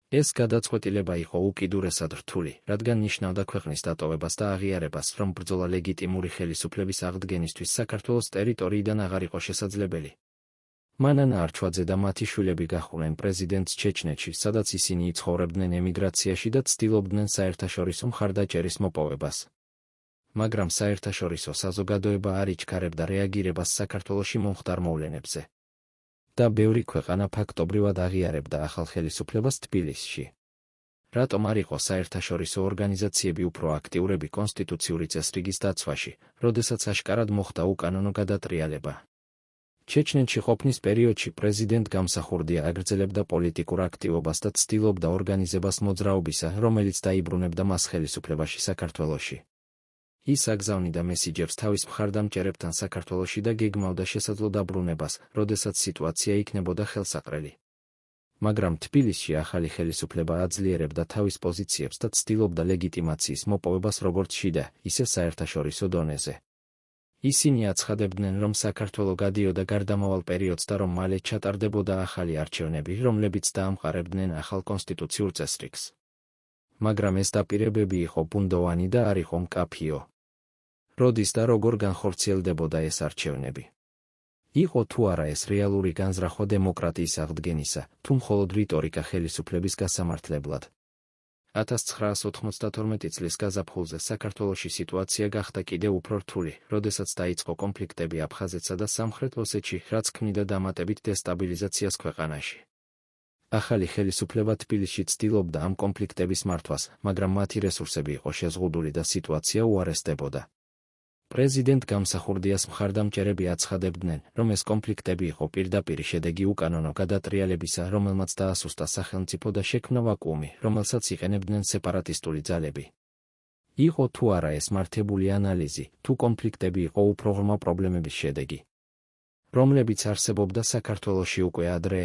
ეს გადაწყვეტილება იყო უკიდურესად რთული, რადგან ნიშნავდა ქვეყნის დატოვებას და აღიარებას, რომ ბრძოლა ლეგიტიმური ხელისუფლების აღდგენისთვის საქართველოს ტერიტორიიდან აღარ იყო შესაძლებელი. მანანა არჩვაძე და მათი შვილები გახურნენ პრეზიდენტს ჩეჩნეთში, სადაც ისინი იცხოვრებდნენ ემიგრაციაში და ცდილობდნენ საერთაშორისო მხარდაჭერის მოპოვებას. მაგრამ საერთაშორისო საზოგადოება არ იჩქარებდა რეაგირებას საქართველოში მომხდარ მოვლენებზე. და ბევრი ქვეყანა ფაქტობრივად აღიარებდა ახალ ხელისუფლებას თბილისში. რატომ არ იყო საერთაშორისო ორგანიზაციები უფრო აქტიურები კონსტიტუციური წესრიგის დაცვაში, როდესაც აშკარად მოხდა უკანონო გადატრიალება? ჩეჩნეთში ყოფნის პერიოდში პრეზიდენტ გამსახურდია აგრძელებდა პოლიტიკურ აქტივობას და ცდილობდა ორგანიზებას მოძრაობისა, რომელიც დაიბრუნებდა მას ხელისუფლებაში საქართველოში. ის აგზავნიდა მესიჯებს თავის მხარდამჭერებთან საქართველოში და გეგმავდა შესაძლო დაბრუნებას, როდესაც სიტუაცია იქნებოდა ხელსაყრელი. მაგრამ თბილისში ახალი ხელისუფლება აძლიერებდა თავის პოზიციებს და ცდილობდა ლეგიტიმაციის მოპოვებას როგორც შიდა, ისე საერთაშორისო დონეზე. ისინი აცხადებდნენ, რომ საქართველო გადიოდა გარდამავალ პერიოდს და რომ მალე ჩატარდებოდა ახალი არჩევნები, რომლებიც დაამყარებდნენ ახალ კონსტიტუციურ წესრიგს. მაგრამ ეს დაპირებები იყო ბუნდოვანი და არ იყო მკაფიო. როდის და როგორ განხორციელდებოდა ეს არჩევნები? იყო თუ არა ეს რეალური განზრახვა დემოკრატიის აღდგენისა, თუ მხოლოდ რიტორიკა ხელისუფლების გასამართლებლად? 1992 წლის გაზაფხულზე საქართველოში სიტუაცია გახდა კიდევ უფრო რთული, როდესაც დაიწყო კონფლიქტები აფხაზეთსა და სამხრეთ ოსეთში, რაც ქმნიდა დამატებით დესტაბილიზაციას ქვეყანაში. ახალი ხელისუფლება თბილისში ცდილობდა ამ კონფლიქტების მართვას, მაგრამ მათი რესურსები იყო შეზღუდული და სიტუაცია უარესდებოდა. პრეზიდენტ გამსახურდიას მხარდამჭერები აცხადებდნენ, რომ ეს კონფლიქტები იყო პირდაპირი შედეგი უკანონო გადატრიალებისა, რომელმაც დაასუსტა სახელმწიფო და შექმნა ვაკუუმი, რომელსაც იყენებდნენ სეპარატისტული ძალები. იყო თუ არა ეს მართებული ანალიზი, თუ კონფლიქტები იყო უფრო ღრმა პრობლემების შედეგი, რომლებიც არსებობდა საქართველოში უკვე ადრე?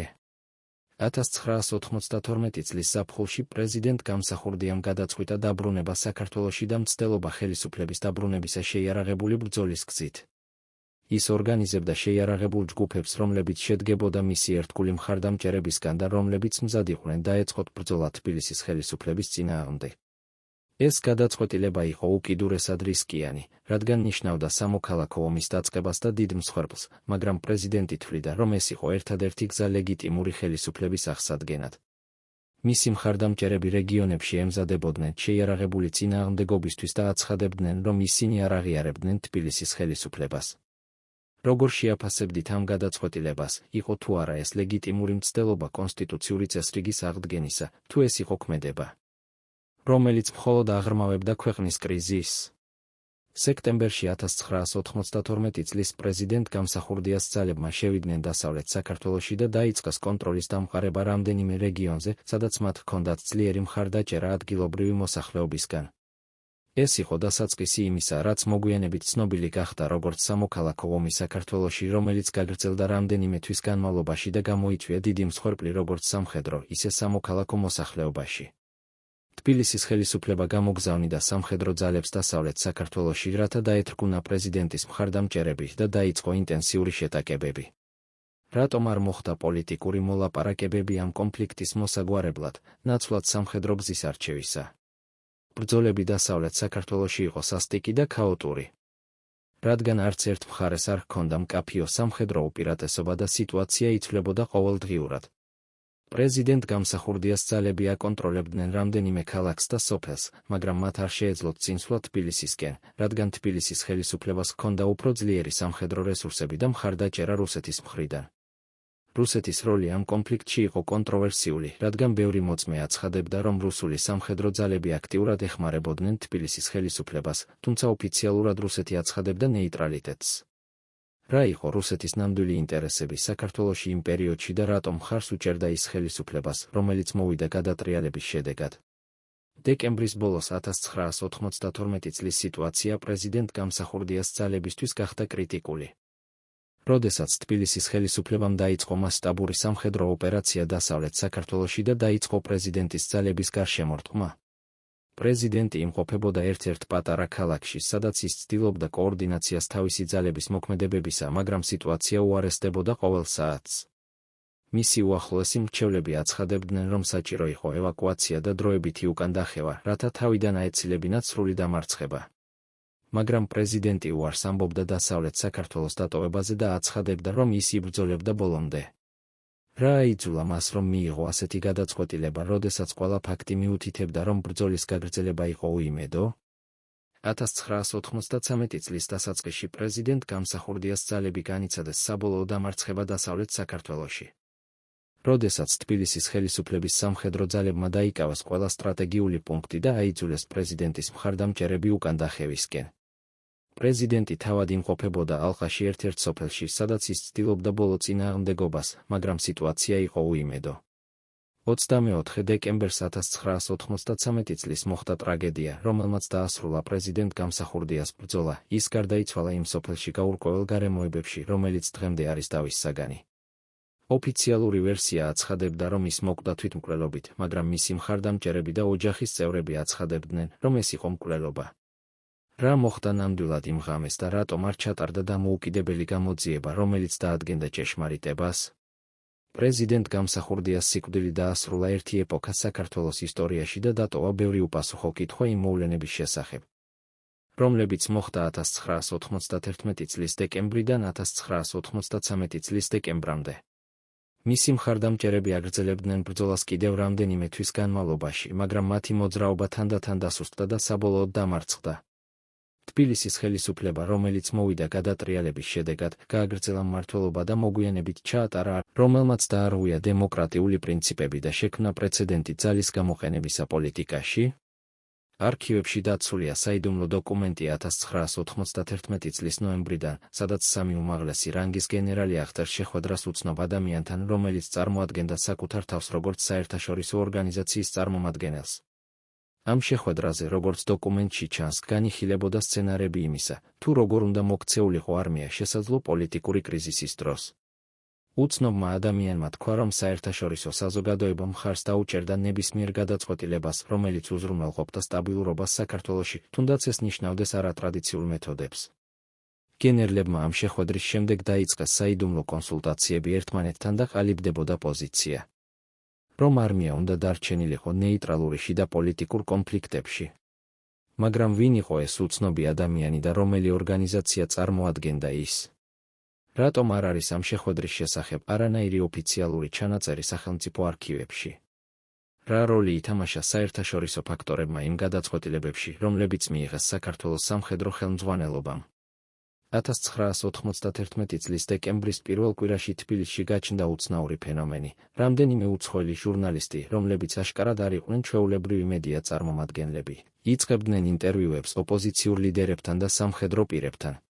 1992 წლის ზაფხულში პრეზიდენტ გამსახურდიამ გადაწყვიტა დაბრუნება საქართველოში და მცდელობა ხელისუფლების დაბრუნებისა შეიარაღებული ბრძოლის გზით. ის ორგანიზებდა შეიარაღებულ ჯგუფებს, რომლებიც შედგებოდა მისი ერთგული მხარდამჭერებისგან და რომლებიც მზად იყვნენ დაეწყოთ ბრძოლა თბილისის ხელისუფლების წინააღმდეგ. ეს გადაწყვეტილება იყო უკიდურესად რისკიანი, რადგან ნიშნავდა სამოქალაქო ომის დაწყებას და დიდ მსხვერპლს, მაგრამ პრეზიდენტი თვლიდა, რომ ეს იყო ერთადერთი გზა ლეგიტიმური ხელისუფლების აღსადგენად. მისი მხარდამჭერები რეგიონებში ემზადებოდნენ შეიარაღებული წინააღმდეგობისთვის და აცხადებდნენ, რომ ისინი არ აღიარებდნენ თბილისის ხელისუფლებას. როგორ შეაფასებდით ამ გადაწყვეტილებას, იყო თუ არა ეს ლეგიტიმური მცდელობა კონსტიტუციური წესრიგის აღდგენისა, თუ ეს იყო ქმედება, რომელიც მხოლოდ აღრმავებდა ქვეყნის კრიზისს? სექტემბერში 1992 წლის პრეზიდენტ გამსახურდიას ძალებმა შევიდნენ დასავლეთ საქართველოში და დაიწყეს კონტროლის დამყარება რამდენიმე რეგიონზე, სადაც მათ ჰქონდათ ძლიერი მხარდაჭერა ადგილობრივი მოსახლეობისგან. ეს იყო დასაწყისი იმისა, რაც მოგვიანებით ცნობილი გახდა როგორც სამოქალაქო ომი საქართველოში, რომელიც გაგრძელდა რამდენიმე თვის განმავლობაში და გამოიწვია დიდი მსხვერპლი როგორც სამხედრო, ისე სამოქალაქო მოსახლეობაში. თბილისის ხელისუფლება გამოგზავნიდა სამხედრო ძალებს დასავლეთ საქართველოში, რათა დაეთრგუნა პრეზიდენტის მხარდამჭერები და დაიწყო ინტენსიური შეტაკებები. რატომ არ მოხდა პოლიტიკური მოლაპარაკებები ამ კონფლიქტის მოსაგვარებლად, ნაცვლად სამხედრო გზის არჩევისა? ბრძოლები დასავლეთ საქართველოში იყო სასტიკი და ქაოტური. რადგან არც ერთ მხარეს არ ჰქონდა მკაფიო სამხედრო უპირატესობა და სიტუაცია იცვლებოდა ყოველდღიურად. პრეზიდენტ გამსახურდიას ძალები აკონტროლებდნენ რამდენიმე ქალაქს და სოფელს, მაგრამ მათ არ შეეძლოთ წინსვლა თბილისისკენ, რადგან თბილისის ხელისუფლებას ჰქონდა უფრო ძლიერი სამხედრო რესურსები და მხარდაჭერა რუსეთის მხრიდან. რუსეთის როლი ამ კონფლიქტში იყო კონტროვერსიული, რადგან ბევრი მოწმე აცხადებდა, რომ რუსული სამხედრო ძალები აქტიურად ეხმარებოდნენ თბილისის ხელისუფლებას, თუმცა ოფიციალურად რუსეთი აცხადებდა ნეიტრალიტეტს. რა იყო რუსეთის ნამდვილი ინტერესები საქართველოში იმ პერიოდში და რატომ მხარს უჭერდა ის ხელისუფლებას, რომელიც მოვიდა გადატრიალების შედეგად? დეკემბრის ბოლოს 1992 წლის სიტუაცია პრეზიდენტ გამსახურდიას ძალებისთვის გახდა კრიტიკული. როდესაც თბილისის ხელისუფლებამ დაიწყო მასშტაბური სამხედრო ოპერაცია დასავლეთ საქართველოში და დაიწყო პრეზიდენტის ძალების გარშემორტყმა. პრეზიდენტი იმყოფებოდა ერთ-ერთ პატარა ქალაქში, სადაც ის ცდილობდა კოორდინაციას თავისი ძალების მოქმედებებისა, მაგრამ სიტუაცია უარესდებოდა ყოველ საათს. მისი უახლოესი მრჩევლები აცხადებდნენ, რომ საჭირო იყო ევაკუაცია და დროებითი უკან დახევა, რათა თავიდან აეცილებინათ სრული დამარცხება. მაგრამ პრეზიდენტი უარს ამბობდა დასავლეთ საქართველოს დატოვებაზე და აცხადებდა, რომ ის იბრძოლებდა ბოლომდე. რა აიძულა მას, რომ მიიღო ასეთი გადაწყვეტილება, როდესაც ყველა ფაქტი მიუთითებდა, რომ ბრძოლის გაგრძელება იყო უიმედო? 1993 წლის დასაწყისში პრეზიდენტ გამსახურდიას ძალები განიცადეს საბოლოო დამარცხება დასავლეთ საქართველოში. როდესაც თბილისის ხელისუფლების სამხედრო ძალებმა დაიკავეს ყველა სტრატეგიული პუნქტი და აიძულეს პრეზიდენტის მხარდამჭერები უკან დახევისკენ. პრეზიდენტი თავად იმყოფებოდა ალყაში ერთ-ერთ სოფელში, სადაც ის ცდილობდა ბოლო წინააღმდეგობას, მაგრამ სიტუაცია იყო უიმედო. 24 დეკემბერს 1993 წლის მოხდა ტრაგედია, რომელმაც დაასრულა პრეზიდენტ გამსახურდიას ბრძოლა. ის გარდაიცვალა იმ სოფელში გაურკვეველ გარემოებებში, რომელიც დღემდე არის დავის საგანი. ოფიციალური ვერსია აცხადებდა, რომ ის მოკვდა თვითმკვლელობით, მაგრამ მისი მხარდამჭერები და ოჯახის წევრები აცხადებდნენ, რომ ეს იყო მკვლელობა. რა მოხდა ნამდვილად იმ ღამეს და რატომ არ ჩატარდა დამოუკიდებელი გამოძიება, რომელიც დაადგენდა ჭეშმარიტებას? პრეზიდენტ გამსახურდიას სიკვდილი დაასრულა ერთი ეპოქა საქართველოს ისტორიაში და დატოვა ბევრი უპასუხო კითხვა იმ მოვლენების შესახებ, რომლებიც მოხდა 1991 წლის დეკემბრიდან 1993 წლის დეკემბრამდე. მისი მხარდამჭერები აგრძელებდნენ ბრძოლას კიდევ რამდენიმე თვის განმავლობაში, მაგრამ მათი მოძრაობა თანდათან დასუსტდა და საბოლოოდ დამარცხდა. თბილისის ხელისუფლება, რომელიც მოვიდა გადატრიალების შედეგად, გააგრძელა მმართველობა და მოგვიანებით ჩაატარა, რომელმაც დაარღვია დემოკრატიული პრინციპები და შექმნა პრეცედენტი ძალის გამოყენებისა პოლიტიკაში. არქივებში დაცულია საიდუმლო დოკუმენტი 1991 წლის ნოემბრიდან, სადაც სამი უმაღლესი რანგის გენერალი აღწერს შეხვედრას უცნობ ადამიანთან, რომელიც წარმოადგენდა საკუთარ თავს როგორც საერთაშორისო ორგანიზაციის წარმომადგენელს. ამ შეხვედრაზე, როგორც დოკუმენტში ჩანს, განიხილებოდა სცენარები იმისა, თუ როგორ უნდა მოქცეულიყო არმია შესაძლო პოლიტიკური კრიზისის დროს. უცნობმა ადამიანმა თქვა, რომ საერთაშორისო საზოგადოება მხარს დაუჭერდა ნებისმიერ გადაწყვეტილებას, რომელიც უზრუნველყოფდა სტაბილურობას საქართველოში, თუნდაც ეს ნიშნავდეს არატრადიციულ მეთოდებს. გენერლებმა ამ შეხვედრის შემდეგ დაიწყეს საიდუმლო კონსულტაციები ერთმანეთთან და ყალიბდებოდა პოზიცია, რომ არმია უნდა დარჩენილიყო ნეიტრალური შიდა პოლიტიკურ კონფლიქტებში. მაგრამ ვინ იყო ეს უცნობი ადამიანი და რომელი ორგანიზაცია წარმოადგენდა ის? რატომ არ არის ამ შეხვედრის შესახებ არანაირი ოფიციალური ჩანაწერი სახელმწიფო არქივებში? რა როლი ითამაშა საერთაშორისო ფაქტორებმა იმ გადაწყვეტილებებში, რომლებიც მიიღეს საქართველოს სამხედრო ხელმძღვანელობამ. 1991 წლის დეკემბრის პირველ კვირაში თბილისში გაჩნდა უცნაური ფენომენი. რამდენიმე უცხოელი ჟურნალისტი, რომლებიც აშკარად არ იყვნენ ჩვეულებრივი მედია წარმომადგენლები, იწყებდნენ ინტერვიუებს ოპოზიციურ ლიდერებთან და სამხედრო პირებთან.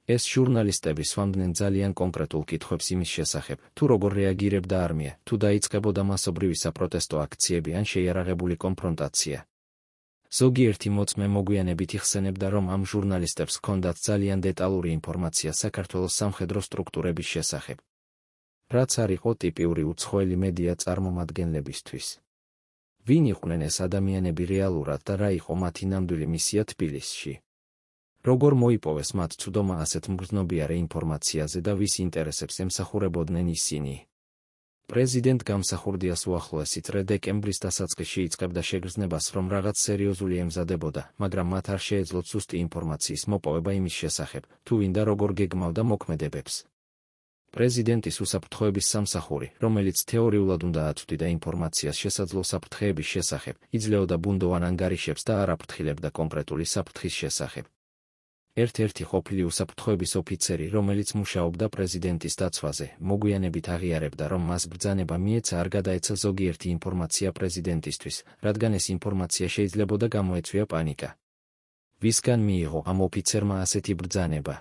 ეს ჟურნალისტები სვამდნენ ძალიან კონკრეტულ კითხვებს იმის შესახებ, თუ როგორ რეაგირებდა არმია, თუ დაიწყებოდა მასობრივი საპროტესტო აქციები ან შეიარაღებული კონფრონტაცია. ზოგიერთი მოწმე მოგვიანებით იხსენებდა, რომ ამ ჟურნალისტებს ჰქონდათ ძალიან დეტალური ინფორმაცია საქართველოს სამხედრო სტრუქტურების შესახებ, რაც არ იყო ტიპიური უცხოელი მედია წარმომადგენლებისთვის. ვინ იყვნენ ეს ადამიანები რეალურად და რა იყო მათი ნამდვილი მისია თბილისში? როგორ მოიპოვეს მათ ცუდომა ასეთ მგრძნობიარე ინფორმაციაზე და ვის ინტერესებს ემსახურებოდნენ ისინი? პრეზიდენტ გამსახურდიას უახლოესი წრე დეკემბრის დასაწყისში იწყებდა შეგრძნებას, რომ რაღაც სერიოზული ემზადებოდა, მაგრამ მათ არ შეეძლოთ ზუსტი ინფორმაციის მოპოვება იმის შესახებ, თუ ვინ და როგორ გეგმავდა მოქმედებებს. პრეზიდენტის უსაფრთხოების სამსახური, რომელიც თეორიულად უნდა აწვდიდა ინფორმაციას შესაძლო საფრთხეების შესახებ, იძლეოდა ბუნდოვან ანგარიშებს და არ აფრთხილებდა კონკრეტული საფრთხის შესახებ. ერთ-ერთი ყოფილი უსაფრთხოების ოფიცერი, რომელიც მუშაობდა პრეზიდენტის დაცვაზე, მოგვიანებით აღიარებდა, რომ მას ბრძანება მიეცა არ გადაეცა ზოგიერთი ინფორმაცია პრეზიდენტისთვის, რადგან ეს ინფორმაცია შეიძლებოდა გამოეწვია პანიკა. ვისგან მიიღო ამ ოფიცერმა ასეთი ბრძანება?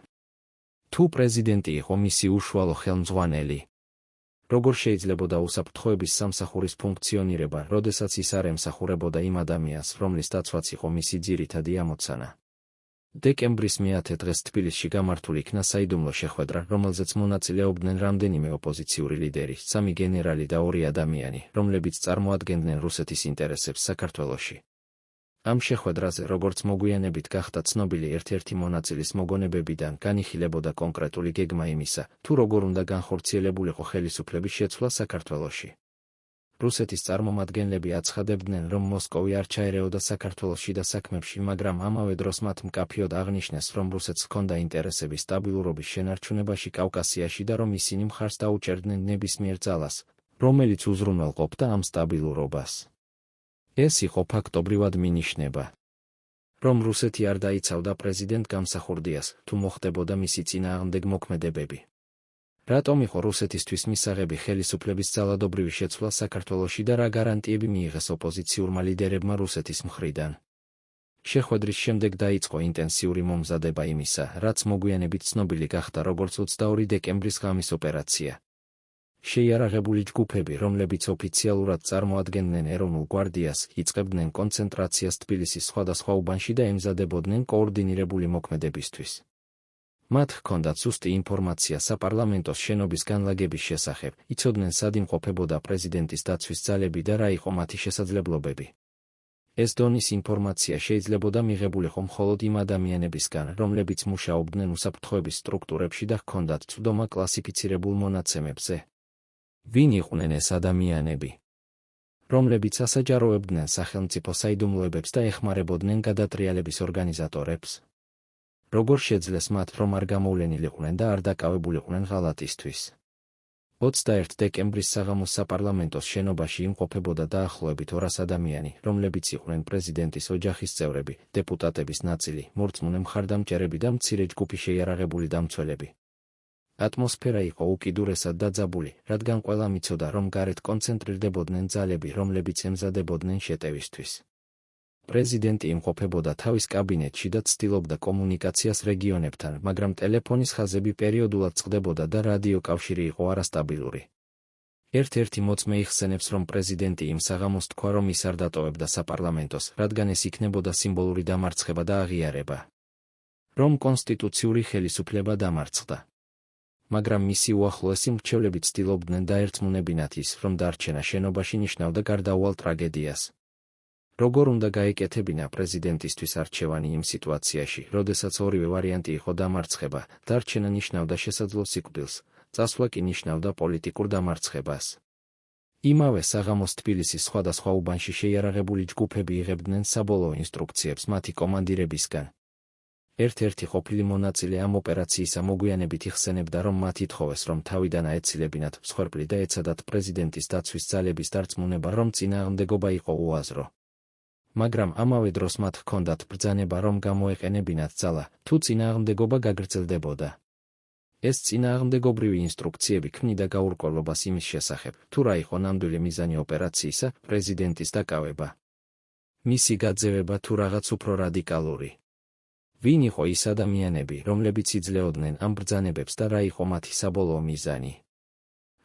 თუ პრეზიდენტი იყო მისი უშუალო ხელმძღვანელი, როგორ შეიძლებოდა უსაფრთხოების სამსახურის ფუნქციონირება, როდესაც ის არ ემსახურებოდა იმ ადამიანს, რომლის დაცვაც იყო მისი ძირითადი ამოცანა? დეკემბრის მე-10 დღეს თბილისში გამართულ იქნა საიდუმლო შეხვედრა, რომელზეც მონაწილეობდნენ რამდენიმე ოპოზიციური ლიდერი, 3 გენერალი და 2 ადამიანი, რომლებიც წარმოადგენდნენ რუსეთის ინტერესებს საქართველოში. ამ შეხვედრაზე, როგორც მოგვიანებით გახდა ცნობილი ერთ-ერთი მონაწილის მოგონებებიდან, განიხილებოდა კონკრეტული გეგმა იმისა, თუ როგორ უნდა განხორციელებულიყო ხელისუფლების შეცვლა საქართველოში. რუსეთის წარმომადგენლები აცხადებდნენ, რომ მოსკოვი არ ჩაერეოდა საქართველოში და საქმებში, მაგრამ ამავე დროს მათ მკაფიოდ აღნიშნეს, რომ რუსეთს ჰქონდა ინტერესები სტაბილურობის შენარჩუნებაში კავკასიაში და რომ ისინი მხარს დაუჭერდნენ ნებისმიერ ძალას, რომელიც უზრუნველყოფდა ამ სტაბილურობას. ეს იყო ფაქტობრივად მინიშნება, რომ რუსეთი არ დაიცავდა პრეზიდენტ გამსახურდიას, თუ მოხდებოდა მისი წინააღმდეგ მოქმედებები. რატომ იყო რუსეთისთვის მისაღები ხელისუფლების ძალადობრივი შეცვლა საქართველოში და რა გარანტიები მიიღეს ოპოზიციურმა ლიდერებმა რუსეთის მხრიდან? შეხვედრის შემდეგ დაიწყო ინტენსიური მომზადება იმისა, რაც მოგვიანებით ცნობილი გახდა როგორც 22 დეკემბრის ღამის ოპერაცია. შეიარაღებული ჯგუფები, რომლებიც ოფიციალურად წარმოადგენდნენ ეროვნულ გვარდიას, იწყებდნენ კონცენტრაციას თბილისის სხვადასხვა უბანში და ემზადებოდნენ კოორდინირებული მოქმედებისთვის. მათ ჰქონდათ ზუსტი ინფორმაცია საპარლამენტოს შენობის განლაგების შესახებ, იცოდნენ სად იმყოფებოდა პრეზიდენტის დაცვის ძალები და რა იყო მათი შესაძლებლობები. ეს დონის ინფორმაცია შეიძლებოდა მიღებულიყო მხოლოდ იმ ადამიანებისგან, რომლებიც მუშაობდნენ უსაფრთხოების სტრუქტურებში და ჰქონდათ ცუდომა კლასიფიცირებულ მონაცემებზე. ვინ იყვნენ ეს ადამიანები, რომლებიც ასაჯაროებდნენ სახელმწიფო საიდუმლოებებს და ეხმარებოდნენ გადატრიალების ორგანიზატორებს? როგორ შეძლეს მათ, რომ არ გამოვლენილიყვნენ და არ დაკავებულიყვნენ ღალატისთვის? 21 დეკემბრის საღამოს საპარლამენტოს შენობაში იმყოფებოდა დაახლოებით 200 ადამიანი, რომლებიც იყვნენ პრეზიდენტის ოჯახის წევრები, დეპუტატების ნაწილი, მორწმუნე მხარდამჭერები და მცირე ჯგუფი შეიარაღებული დამცველები. ატმოსფერა იყო უკიდურესად დაძაბული, რადგან ყველამ იცოდა, რომ გარეთ კონცენტრირდებოდნენ ძალები, რომლებიც ემზადებოდნენ შეტევისთვის. პრეზიდენტი იმყოფებოდა თავის კაბინეტში და ცდილობდა კომუნიკაციას რეგიონებთან, მაგრამ ტელეფონის ხაზები პერიოდულად წყდებოდა და რადიო კავშირი იყო არასტაბილური. ერთ-ერთი მოწმე იხსენებს, რომ პრეზიდენტი იმ საღამოს თქვა, რომ ის არ დატოვებდა საპარლამენტოს, რადგან ეს იქნებოდა სიმბოლური დამარცხება და აღიარება, რომ კონსტიტუციური ხელისუფლება დამარცხდა. მაგრამ მისი უახლოესი მრჩევლები ცდილობდნენ დაერწმუნებინათ ის, რომ დარჩენა შენობაში ნიშნავდა გარდაუვალ ტრაგედიას. როგორ უნდა გაეკეთებინა პრეზიდენტისთვის არჩევანი იმ სიტუაციაში, როდესაც ორივე ვარიანტი იყო დამარცხება, დარჩენა ნიშნავდა შესაძლო სიკვდილს, წასვლა კი ნიშნავდა პოლიტიკურ დამარცხებას. იმავე საღამოს თბილისის სხვადასხვა უბანში შეიარაღებული ჯგუფები იღებდნენ საბოლოო ინსტრუქციებს მათი კომანდირებისგან. ერთ-ერთი ყოფილი მონაწილე ამ ოპერაციისა მოგვიანებით იხსენებდა, რომ მათ ითხოვეს, რომ თავიდან აეცილებინათ მსხვერპლი და ეცადათ პრეზიდენტის დაცვის ძალების დარწმუნება, რომ წინააღმდეგობა იყო უაზრო. მაგრამ ამავე დროს მათ ჰქონდათ ბრძანება, რომ გამოეყენებინათ ძალა, თუ წინააღმდეგობა გაგრძელდებოდა. ეს წინააღმდეგობრივი ინსტრუქციები ქმნიდა გაურკვევლობას იმის შესახებ, თუ რა იყო ნამდვილი მიზანი ოპერაციისა, პრეზიდენტის დაკავება, მისი გაძევება თუ რაღაც უფრო რადიკალური. ვინ იყო ის ადამიანები, რომლებიც იძლეოდნენ ამ ბრძანებებს და რა იყო მათი საბოლოო მიზანი?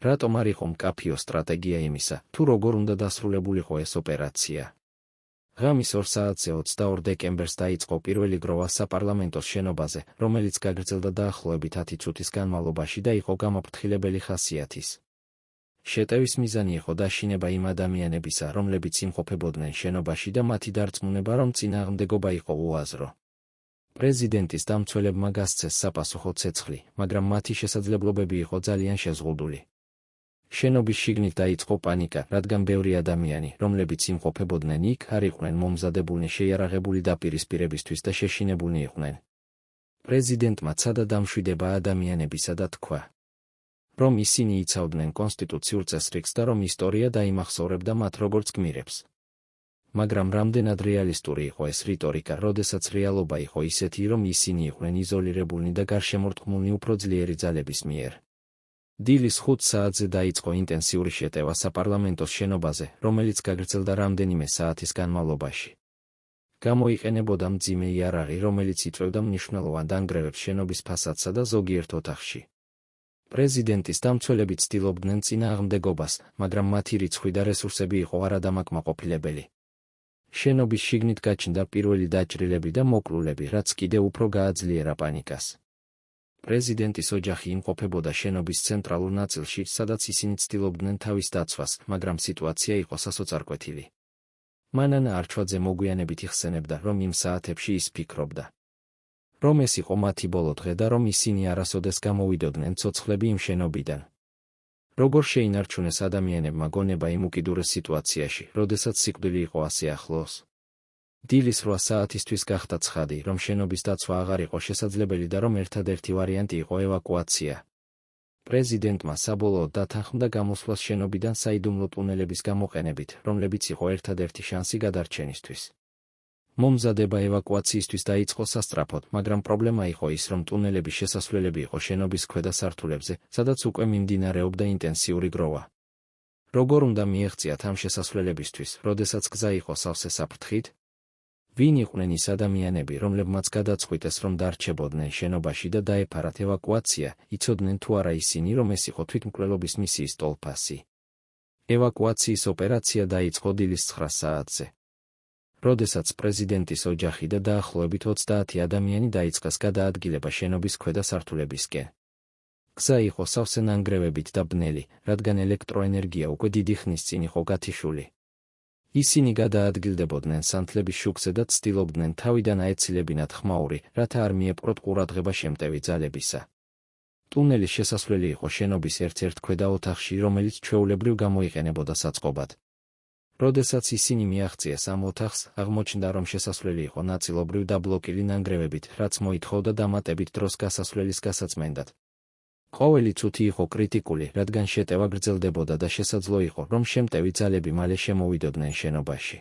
რატომ არ იყო მკაფიო სტრატეგია იმისა, თუ როგორ უნდა დასრულებულიყო ეს ოპერაცია? ღამის 2 საათზე 22 დეკემბერს დაიწყო პირველი გროვა საპარლამენტოს შენობაზე, რომელიც გაგრძელდა დაახლოებით 10 წუთის განმავლობაში და იყო გამაფრთხილებელი ხასიათის. შეტევის მიზანი იყო დაშინება იმ ადამიანებისა, რომლებიც იმყოფებოდნენ შენობაში და მათი დარწმუნება, რომ წინააღმდეგობა იყო უაზრო. პრეზიდენტის დამცველებმა გასცეს საპასუხო ცეცხლი, მაგრამ მათი შესაძლებლობები იყო ძალიან შეზღუდული. შენობის შიგნით დაიწყო პანიკა, რადგან ბევრი ადამიანი, რომლებიც იმყოფებოდნენ იქ, არ იყვნენ მომზადებულნი შეიარაღებული დაპირისპირებისთვის და შეშინებულნი იყვნენ. პრეზიდენტმა ცადა დამშვიდება ადამიანებისა და თქვა, რომ ისინი იცავდნენ კონსტიტუციურ წესრიგს და რომ ისტორია დაიმახსოვრებდა მათ როგორც გმირებს. მაგრამ რამდენად რეალისტური იყო ეს რიტორიკა, როდესაც რეალობა იყო ისეთი, რომ ისინი იყვნენ იზოლირებულნი და გარშემორტყმულნი უფრო ძლიერი ძალების მიერ. დილის 5 საათზე დაიწყო ინტენსიური შეტევა საპარლამენტოს შენობაზე, რომელიც გაგრძელდა რამდენიმე საათის განმავლობაში. გამოიყენებოდა მძიმე იარაღი, რომელიც იწვევდა მნიშვნელოვან დანგრევებს შენობის ფასადსა და ზოგიერთ ოთახში. პრეზიდენტის დამცველები ცდილობდნენ წინააღმდეგობას, მაგრამ მათი რიცხვი და რესურსები იყო არადამაკმაყოფილებელი. შენობის შიგნით გაჩნდა პირველი დაჭრილები და მოკლულები, რაც კიდევ უფრო გააძლიერა პანიკას. პრეზიდენტის ოჯახი იმყოფებოდა შენობის ცენტრალურ ნაწილში, სადაც ისინი ცდილობდნენ თავის დაცვას, მაგრამ სიტუაცია იყო სასოწარკვეთილი. მანანა არჩვაძე მოგვიანებით იხსენებდა, რომ იმ საათებში ის ფიქრობდა, რომ ეს იყო მათი ბოლო დღე და რომ ისინი არასოდეს გამოვიდოდნენ ცოცხლები იმ შენობიდან. როგორ შეინარჩუნეს ადამიანებმა გონება იმ უკიდურეს სიტუაციაში, როდესაც სიკვდილი იყო ასე ახლოს? დილის 8 საათისთვის გახდა ცხადი, რომ შენობის დაცვა აღარ იყო შესაძლებელი და რომ ერთადერთი ვარიანტი იყო ევაკუაცია. პრეზიდენტმა საბოლოოდ დათანხმდა გამოსვლას შენობიდან საიდუმლო ტუნელების გამოყენებით, რომლებიც იყო ერთადერთი შანსი გადარჩენისთვის. მომზადება ევაკუაციისთვის დაიწყო სასწრაფოდ, მაგრამ პრობლემა იყო ის, რომ ტუნელების შესასვლელები იყო შენობის ქვედა სართულებზე, სადაც უკვე მიმდინარეობდა ინტენსიური გროვა. როგორ უნდა მიეღწიათ ამ შესასვლელებისთვის, როდესაც გზა იყო სავსე საფრთხით? ვინ იყვნენ ის ადამიანები, რომლებმაც გადაწყვიტეს, რომ დარჩებოდნენ შენობაში და დაეფარათ ევაკუაცია, იცოდნენ თუ არა ისინი, რომ ეს იყო თვითმკვლელობის მისიის ტოლფასი. ევაკუაციის ოპერაცია დაიწყო დილის 9 საათზე. როდესაც პრეზიდენტის ოჯახი და დაახლოებით 30 ადამიანი დაიწყეს გადაადგილება შენობის ქვედა სართულებისკენ. გზა იყო სავსე ნანგრევებით და ბნელი, რადგან ელექტროენერგია უკვე დიდი ხნის წინ იყო გათიშული. ისინი გადაადგილდებოდნენ სანთლების შუქზე და ცდილობდნენ თავიდან აეცილებინათ ხმაური, რათა არ მიეპყროთ ყურადღება შემტევი ძალებისა. ტუნელის შესასვლელი იყო შენობის ერთ-ერთ ქვედა ოთახში, რომელიც ჩვეულებრივ გამოიყენებოდა საწყობად. როდესაც ისინი მიაღწიეს ამ ოთახს, აღმოჩნდა, რომ შესასვლელი იყო ნაწილობრივ დაბლოკილი ნანგრევებით, რაც მოითხოვდა დამატებით დროს გასასვლელის გასაწმენდად. ყოველი წუთი იყო კრიტიკული, რადგან შეტევა გრძელდებოდა და შესაძლო იყო, რომ შემტევი ძალები მალე შემოვიდოდნენ შენობაში.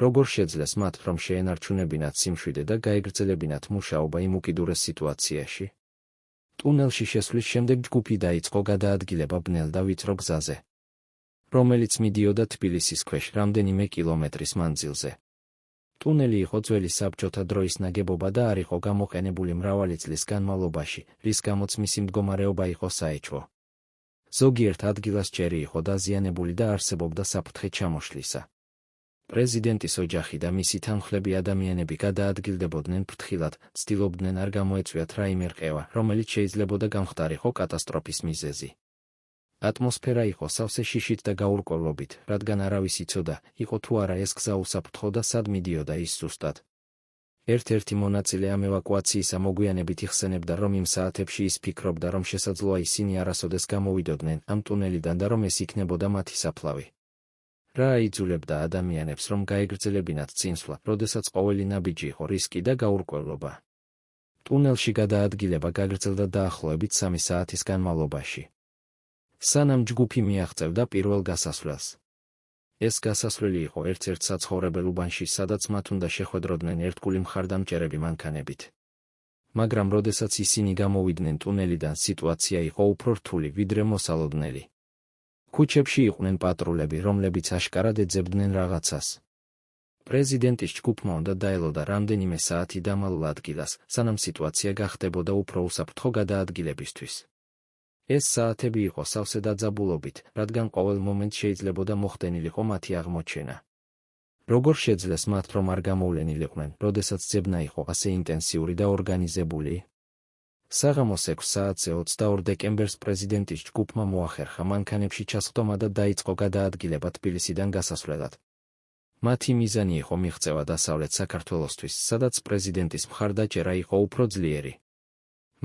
როგორ შეძლეს მათ, რომ შეენარჩუნებინათ სიმშვიდე და გაეგრძელებინათ მუშაობა იმ უკიდურეს სიტუაციაში? ტუნელში შესვლის შემდეგ ჯგუფი დაიწყო გადაადგილება ბნელ და ვიწრო გზაზე, რომელიც მიდიოდა თბილისის ქვეშ რამდენიმე კილომეტრის მანძილზე. ტუნელი იყო ძველი საბჭოთა დროის ნაგებობა და არ იყო გამოყენებული მრავალი წლის განმავლობაში, რის გამოც მისი მდგომარეობა იყო საეჭვო. ზოგიერთ ადგილას ჭერი იყო დაზიანებული და არსებობდა საფრთხე ჩამოშლისა. პრეზიდენტის ოჯახი და მისი თანხლები ადამიანები გადაადგილდებოდნენ ფრთხილად, ცდილობდნენ არ გამოეწვიათ რაიმე რყევა, რომელიც შეიძლებოდა გამხდარიყო კატასტროფის მიზეზი. ატმოსფერა იყო სავსე შიშით და გაურკვევლობით, რადგან არავის იცოდა, იყო თუ არა ეს გზა უსაფრთხო და სად მიდიოდა ის ზუსტად. ერთ-ერთი მონაწილე ამ ევაკუაციისა მოგვიანებით იხსენებდა, რომ იმ საათებში ის ფიქრობდა, რომ შესაძლოა ისინი არასოდეს გამოვიდოდნენ ამ ტუნელიდან და რომ ეს იქნებოდა მათი საფლავი. რა აიძულებდა ადამიანებს, რომ გაეგრძელებინათ წინსვლა, როდესაც ყოველი ნაბიჯი იყო რისკი და გაურკვევლობა. ტუნელში გადაადგილება გაგრძელდა დაახლოებით 3 საათის განმავლობაში. სანამ ჯგუფი მიაღწევდა პირველ გასასვლელს. ეს გასასვლელი იყო ერთ-ერთ საცხოვრებელ უბანში, სადაც მათ უნდა შეხვედროდნენ ერთგული მხარდამჭერები მანქანებით. მაგრამ როდესაც ისინი გამოვიდნენ ტუნელიდან, სიტუაცია იყო უფრო რთული, ვიდრე მოსალოდნელი. ქუჩებში იყვნენ პატრულები, რომლებიც აშკარად ეძებდნენ რაღაცას. პრეზიდენტის ჯგუფმა უნდა დაელოდა რამდენიმე საათი დამალულ ადგილას, სანამ სიტუაცია გახდებოდა უფრო უსაფრთხო გადაადგილებისთვის. ეს საათები იყო სავსე დაძაბულობით, რადგან ყოველ მომენტ შეიძლებოდა მოხდენილიყო მათი აღმოჩენა. როგორ შეძლეს მათ, რომ არ გამოვლენილიყვნენ, როდესაც ძებნა იყო ასე ინტენსიური და ორგანიზებული? საღამოს 6 საათზე 22 დეკემბერს პრეზიდენტის ჯგუფმა მოახერხა მანქანებში ჩასხდომა და დაიწყო გადაადგილება თბილისიდან გასასვლელად. მათი მიზანი იყო მიღწევა დასავლეთ საქართველოსთვის, სადაც პრეზიდენტის მხარდაჭერა იყო უფრო ძლიერი.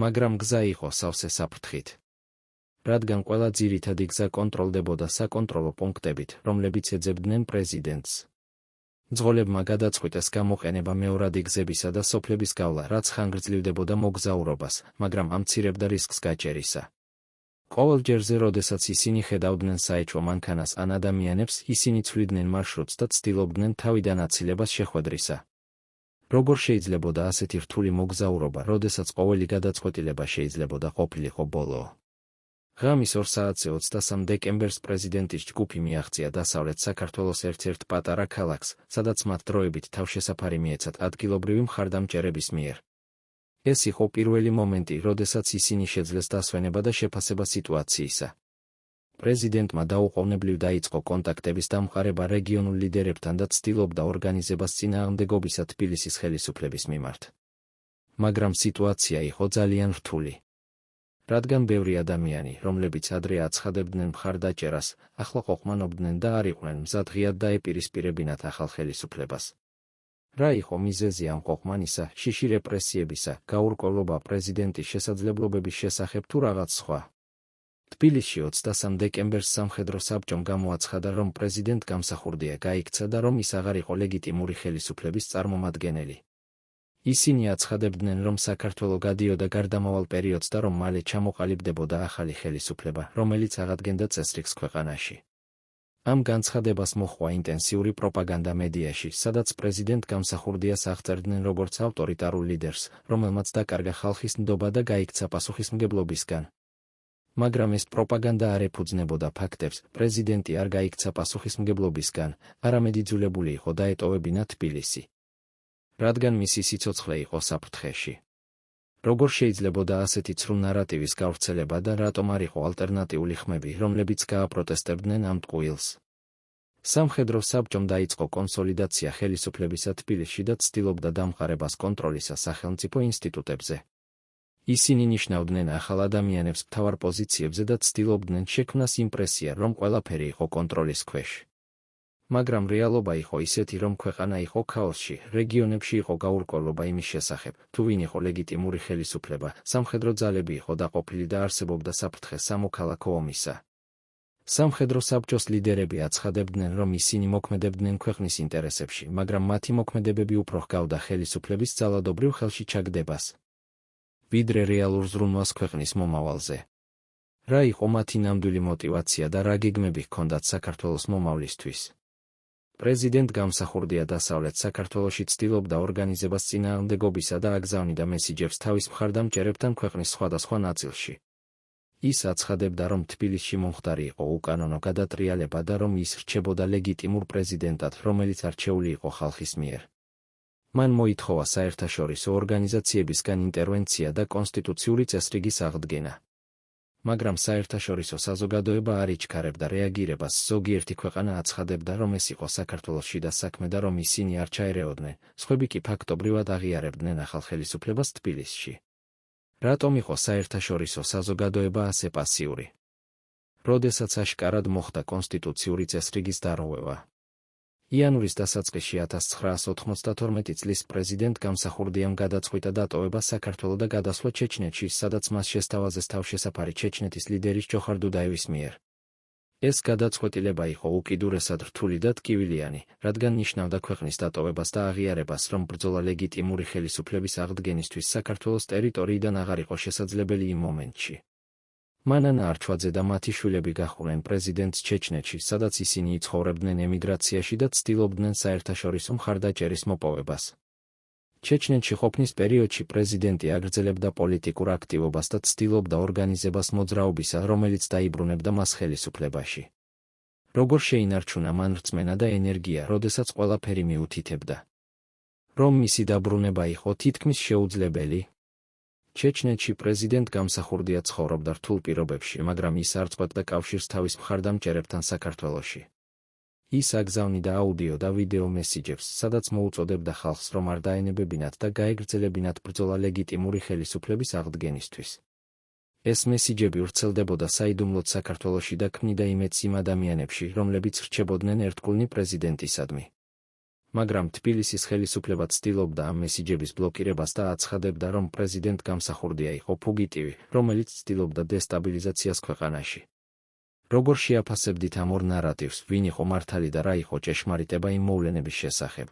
მაგრამ გზა იყო სავსე საფრთხით. რადგან ყველა ძირითადი გზა კონტროლდებოდა საკონტროლო პუნქტებით, რომლებიც ეძებდნენ პრეზიდენტს. მძღოლებმა გადაწყვიტეს გამოყენება მეორადი გზებისა და სოფლების გავლა, რაც ხანგრძლივდებოდა მოგზაურობას, მაგრამ ამცირებდა რისკს გაჭერისა. ყოველ ჯერზე, როდესაც ისინი ხედავდნენ საეჭვო მანქანას ან ადამიანებს, ისინი ცვლიდნენ მარშრუტს და ცდილობდნენ თავიდან აცილებას შეხვედრისა. როგორ შეიძლებოდა ასეთი რთული მოგზაურობა, როდესაც ყოველი გადაწყვეტილება შეიძლებოდა ყოფილიყო ბოლო? ღამის 2 საათზე 23 დეკემბერს პრეზიდენტის ჯგუფი მიაღწია დასავლეთ საქართველოს ერთ-ერთ პატარა ქალაქს, სადაც მათ დროებით თავშესაფარი მიეცათ ადგილობრივი მხარდამჭერების მიერ. ეს იყო პირველი მომენტი, როდესაც ისინი შეძლეს დასვენება და შეფასება სიტუაციისა. პრეზიდენტმა დაუყოვნებლივ დაიწყო კონტაქტების დამყარება რეგიონულ ლიდერებთან და ცდილობდა ორგანიზებას წინააღმდეგობისა თბილისის ხელისუფლების მიმართ. მაგრამ სიტუაცია იყო ძალიან რთული. რადგან ბევრი ადამიანი, რომლებიც ადრე აცხადებდნენ მხარდაჭერას, ახლა ყოყმანობდნენ და არ იყვნენ მზად ღიად დაეპირისპირებინათ ახალ ხელისუფლებას. რა იყო მიზეზი ამ ყოყმანისა, შიში რეპრესიებისა, გაურკვევლობა პრეზიდენტის შესაძლებლობების შესახებ თუ რაღაც სხვა? თბილისში 23 დეკემბერს სამხედრო საბჭომ გამოაცხადა, რომ პრეზიდენტ გამსახურდია გაიქცა და რომ ის აღარ იყო ლეგიტიმური ხელისუფლების წარმომადგენელი. ისინი აცხადებდნენ, რომ საქართველო გადიოდა გარდამავალ პერიოდს და რომ მალე ჩამოყალიბდებოდა ახალი ხელისუფლება, რომელიც აღადგენდა წესრიგს ქვეყანაში. ამ განცხადებას მოჰყვა ინტენსიური პროპაგანდა მედიაში, სადაც პრეზიდენტ გამსახურდიას აღწერდნენ როგორც ავტორიტარულ ლიდერს, რომელმაც დაკარგა ხალხის ნდობა და გაიქცა პასუხისმგებლობისგან. მაგრამ ეს პროპაგანდა არ ეფუძნებოდა ფაქტებს, პრეზიდენტი არ გაიქცა პასუხისმგებლობისგან, არამედ იძულებული იყო დაეტოვებინა თბილისი. რადგან მისი სიცოცხლე იყო საფრთხეში. როგორ შეიძლებოდა ასეთი ცრუ ნარატივის გავრცელება და რატომ არ იყო ალტერნატიული ხმები, რომლებიც გააპროტესტებდნენ ამ ტყუილს? სამხედრო საბჭომ დაიწყო კონსოლიდაცია ხელისუფლებისა თბილისში და ცდილობდა დამყარებას კონტროლისა სახელმწიფო ინსტიტუტებზე. ისინი ნიშნავდნენ ახალ ადამიანებს მთავარ პოზიციებზე და ცდილობდნენ შექმნას იმპრესია, რომ ყველაფერი იყო კონტროლის ქვეშ. მაგრამ რეალობა იყო ისეთი, რომ ქვეყანა იყო ქაოსში, რეგიონებში იყო გაურკვევლობა იმის შესახებ, თუ ვინ იყო ლეგიტიმური ხელისუფლება, სამხედრო ძალები იყო დაყოფილი და არსებობდა საფრთხე სამოქალაქო ომისა. სამხედრო საბჭოს ლიდერები აცხადებდნენ, რომ ისინი მოქმედებდნენ ქვეყნის ინტერესებში, მაგრამ მათი მოქმედებები უფრო ჰგავდა ხელისუფლების ძალადობრივ ხელში ჩაგდებას, ვიდრე რეალურ ზრუნვას ქვეყნის მომავალზე. რა იყო მათი ნამდვილი მოტივაცია და რა გეგმები ჰქონდათ საქართველოს მომავლისთვის? პრეზიდენტ გამსახურდია დასავლეთ საქართველოში ცდილობდა ორგანიზებას წინააღმდეგობისა და აგზავნიდა მესიჯებს თავის მხარდამჭერებთან ქვეყნის სხვადასხვა ნაწილში. ის აცხადებდა, რომ თბილისში მომხდარი იყო უკანონო გადატრიალება და რომ ის რჩებოდა ლეგიტიმურ პრეზიდენტად, რომელიც არჩეული იყო ხალხის მიერ. მან მოითხოვა საერთაშორისო ორგანიზაციებისგან ინტერვენცია და კონსტიტუციური წესრიგის აღდგენა. მაგრამ საერთაშორისო საზოგადოება არ იჩქარებდა რეაგირებას, ზოგიერთი ქვეყანა აცხადებდა, რომ ეს იყო საქართველოს შიდა საქმე და რომ ისინი არ ჩაერეოდნენ, სხვები კი ფაქტობრივად აღიარებდნენ ახალ ხელისუფლებას თბილისში. რატომ იყო საერთაშორისო საზოგადოება ასე პასიური? როდესაც აშკარად მოხდა კონსტიტუციური წესრიგის დარღვევა. იანვრის დასაწყისში 1992 წლის პრეზიდენტ გამსახურდიამ გადაწყვიტა დატოვება საქართველო და გადასვლა ჩეჩნეთში, სადაც მას შესთავაზეს თავშესაფარი ჩეჩნეთის ლიდერის ჯოხარ დუდაევის მიერ. ეს გადაწყვეტილება იყო უკიდურესად რთული და ტკივილიანი, რადგან ნიშნავდა ქვეყნის დატოვებას და აღიარებას, რომ ბრძოლა ლეგიტიმური ხელისუფლების აღდგენისთვის საქართველოს ტერიტორიიდან აღარ იყო შესაძლებელი იმ მომენტში. მანანა არჩვაძე და მათი შვილები გახურნენ პრეზიდენტს ჩეჩნეთში, სადაც ისინი იცხოვრებდნენ ემიგრაციაში და ცდილობდნენ საერთაშორისო მხარდაჭერის მოპოვებას. ჩეჩნეთში ყოფნის პერიოდში პრეზიდენტი აგრძელებდა პოლიტიკურ აქტივობას და ცდილობდა ორგანიზებას მოძრაობისა, რომელიც დაიბრუნებდა მას ხელისუფლებაში. როგორ შეინარჩუნა მან რწმენა და ენერგია, როდესაც ყველაფერი მიუთითებდა, რომ მისი დაბრუნება იყო თითქმის შეუძლებელი? ჩეჩნეთში პრეზიდენტ გამსახურდია ცხოვრობდა რთულ პირობებში, მაგრამ ის არ წყვეტდა კავშირს თავის მხარდამჭერებთან საქართველოში. ის აგზავნიდა აუდიო და ვიდეო მესიჯებს, სადაც მოუწოდებდა ხალხს, რომ არ დაენებებინათ და გაეგრძელებინათ ბრძოლა ლეგიტიმური ხელისუფლების აღდგენისთვის. ეს მესიჯები ვრცელდებოდა საიდუმლოდ საქართველოში და ქმნიდა იმედს იმ ადამიანებში, რომლებიც რჩებოდნენ ერთგულნი პრეზიდენტისადმი. მაგრამ თბილისის ხელისუფლება ცდილობდა ამ მესიჯების ბლოკირებას და აცხადებდა, რომ პრეზიდენტ გამსახურდია იყო ფუგიტივი, რომელიც ცდილობდა დესტაბილიზაციას ქვეყანაში. როგორ შეაფასებდით ამ ორ ნარატივს, ვინ იყო მართალი და რა იყო ჭეშმარიტება იმ მოვლენების შესახებ?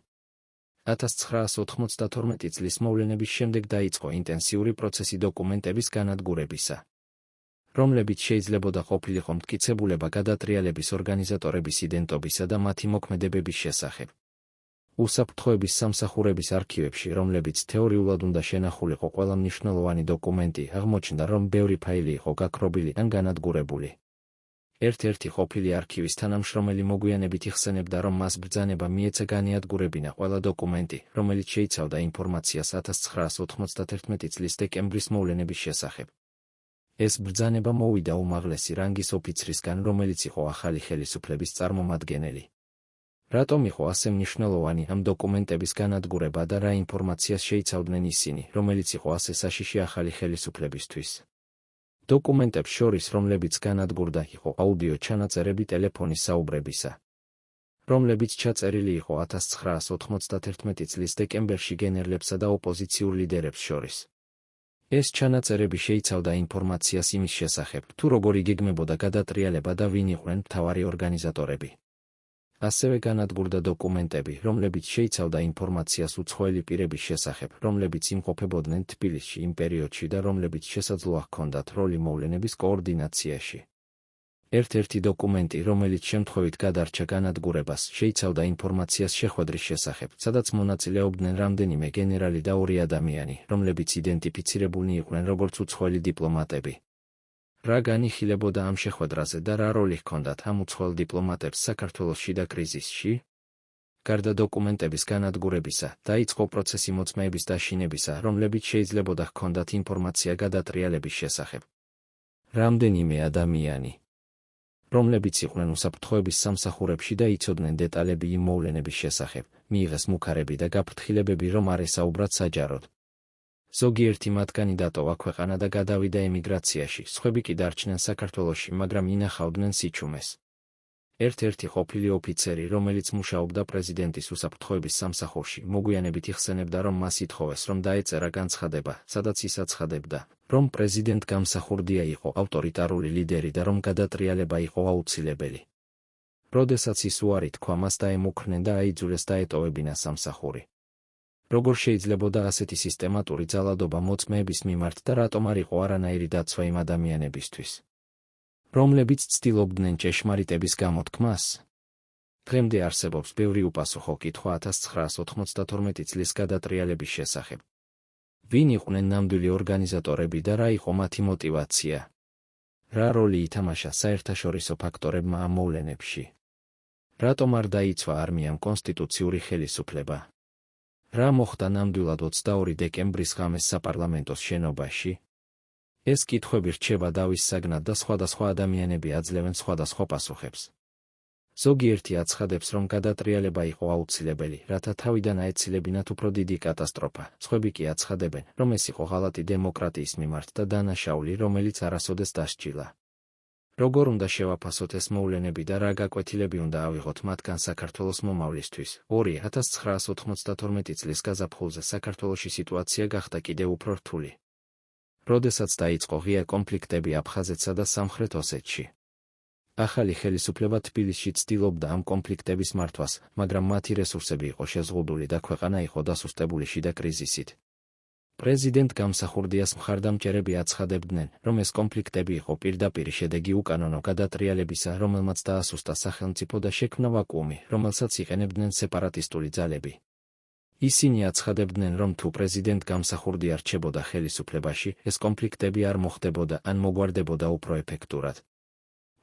1992 წლის მოვლენების შემდეგ დაიწყო ინტენსიური პროცესი დოკუმენტების განადგურებისა, რომლებიც შეიძლებოდა ყოფილიყო მტკიცებულება გადატრიალების ორგანიზატორების იდენტობისა და მათი მოქმედებების შესახებ. უსაფრთხოების სამსახურების არქივებში, რომლებიც თეორიულად უნდა შენახულიყო ყველა მნიშვნელოვანი დოკუმენტი, აღმოჩნდა, რომ ბევრი ფაილი იყო გაქრობილი ან განადგურებული. ერთ-ერთი ყოფილი არქივის თანამშრომელი მოგვიანებით იხსენებდა, რომ მას ბრძანება მიეცა განიადგურებინა ყველა დოკუმენტი, რომელიც შეიცავდა ინფორმაციას 1991 წლის დეკემბრის მოვლენების შესახებ. ეს ბრძანება მოვიდა უმაღლესი რანგის ოფიცრისგან, რომელიც იყო ახალი ხელისუფლების წარმომადგენელი. რატომ იყო ასე მნიშვნელოვანი ამ დოკუმენტების განადგურება და რა ინფორმაციას შეიცავდნენ ისინი, რომელიც იყო ასე საშიში ახალი ხელისუფლებისთვის? დოკუმენტებს შორის, რომლებიც განადგურდა, იყო აუდიო ჩანაწერები ტელეფონის საუბრებისა, რომლებიც ჩაწერილი იყო 1991 წლის დეკემბერში გენერლებსა და ოპოზიციურ ლიდერებს შორის. ეს ჩანაწერები შეიცავდა ინფორმაციას იმის შესახებ, თუ როგორ იგეგმებოდა გადატრიალება და ვინ იყვნენ მთავარი ორგანიზატორები. ასევე განადგურდა დოკუმენტები, რომლებიც შეიცავდა ინფორმაციას უცხოელი პირების შესახებ, რომლებიც იმყოფებოდნენ თბილისში იმ პერიოდში და რომლებიც შესაძლოა ჰქონდათ როლი მოვლენების კოორდინაციაში. ერთ-ერთი დოკუმენტი, რომელიც შემთხვევით გადარჩა განადგურებას, შეიცავდა ინფორმაციას შეხვედრის შესახებ, სადაც მონაწილეობდნენ რამდენიმე გენერალი და ორი ადამიანი, რომლებიც იდენტიფიცირებულნი იყვნენ როგორც უცხოელი დიპლომატები. რა განიხილებოდა ამ შეხვედრაზე და რა როლი ჰქონდათ ამ უცხოელ დიპლომატებს საქართველოს შიდა კრიზისში? გარდა დოკუმენტების განადგურებისა, დაიწყო პროცესი მოწმეების დაშინებისა, რომლებიც შეიძლებოდა ჰქონდათ ინფორმაცია გადატრიალების შესახებ. რამდენიმე ადამიანი, რომლებიც იყვნენ უსაფრთხოების სამსახურებში და იცოდნენ დეტალები იმ მოვლენების შესახებ, მიიღეს მუქარები და გაფრთხილებები, რომ არ ესაუბრათ საჯაროდ. ზოგიერთი მათგანი დატოვა ქვეყანა და გადავიდა ემიგრაციაში, სხვები კი დარჩნენ საქართველოში, მაგრამ ინახავდნენ სიჩუმეს. ერთ-ერთი ყოფილი ოფიცერი, რომელიც მუშაობდა პრეზიდენტის უსაფრთხოების სამსახურში, მოგვიანებით იხსენებდა, რომ მას ითხოვეს, რომ დაეწერა განცხადება, სადაც ის აცხადებდა, რომ პრეზიდენტ გამსახურდია იყო ავტორიტარული ლიდერი და რომ გადატრიალება იყო აუცილებელი. როდესაც ის უარი თქვა, მას დაემუქრნენ და აიძულეს დაეტოვებინა სამსახური. როგორ შეიძლებოდა ასეთი სისტემატური ძალადობა მოწმეების მიმართ და რატომ არ იყო არანაირი დაცვა იმ ადამიანებისთვის, რომლებიც ცდილობდნენ ჭეშმარიტების გამოთქმას? დღემდე არსებობს ბევრი უპასუხო კითხვა 1992 წლის გადატრიალების შესახებ. ვინ იყვნენ ნამდვილი ორგანიზატორები და რა იყო მათი мотивация? რა როლი ითამაშა საერთაშორისო ფაქტორებმა ამ მოვლენებში? რატომ არ დაიცვა არმიამ კონსტიტუციური ხელისუფლება? რა მოხდა ნამდვილად 22 დეკემბრის ღამეს საპარლამენტოს შენობაში? ეს კითხვები რჩება დავის საგნად და სხვადასხვა ადამიანები აძლევენ სხვადასხვა პასუხებს. ზოგიერთი აცხადებს, რომ გადატრიალება იყო აუცილებელი, რათა თავიდან აეცილებინათ უფრო დიდი კატასტროფა. სხვები კი აცხადებენ, რომ ეს იყო ღალატი დემოკრატიის მიმართ და დანაშაული, რომელიც არასოდეს დასჯილა. როგორ უნდა შევაფასოთ ეს მოვლენები და რა გაკვეთილები უნდა ავიღოთ მათგან საქართველოს მომავლისთვის? 1992 წლის გაზაფხულზე საქართველოში სიტუაცია გახდა კიდევ უფრო რთული, როდესაც დაიწყო ღია კონფლიქტები აფხაზეთსა და სამხრეთ ოსეთში. ახალი ხელისუფლება თბილისში ცდილობდა ამ კონფლიქტების მართვას, მაგრამ მათი რესურსები იყო შეზღუდული და ქვეყანა იყო დასუსტებული შიდა კრიზისით. პრეზიდენტ გამსახურდიას მხარდამჭერები აცხადებდნენ, რომ ეს კონფლიქტები იყო პირდაპირი შედეგი უკანონო გადატრიალებისა, რომელმაც დაასუსტა სახელმწიფო და შექმნა ვაკუუმი, რომელსაც იყენებდნენ სეპარატისტული ძალები. ისინი აცხადებდნენ, რომ თუ პრეზიდენტ გამსახურდია რჩებოდა ხელისუფლებაში, ეს კონფლიქტები არ მოხდებოდა ან მოგვარდებოდა უფრო ეფექტურად.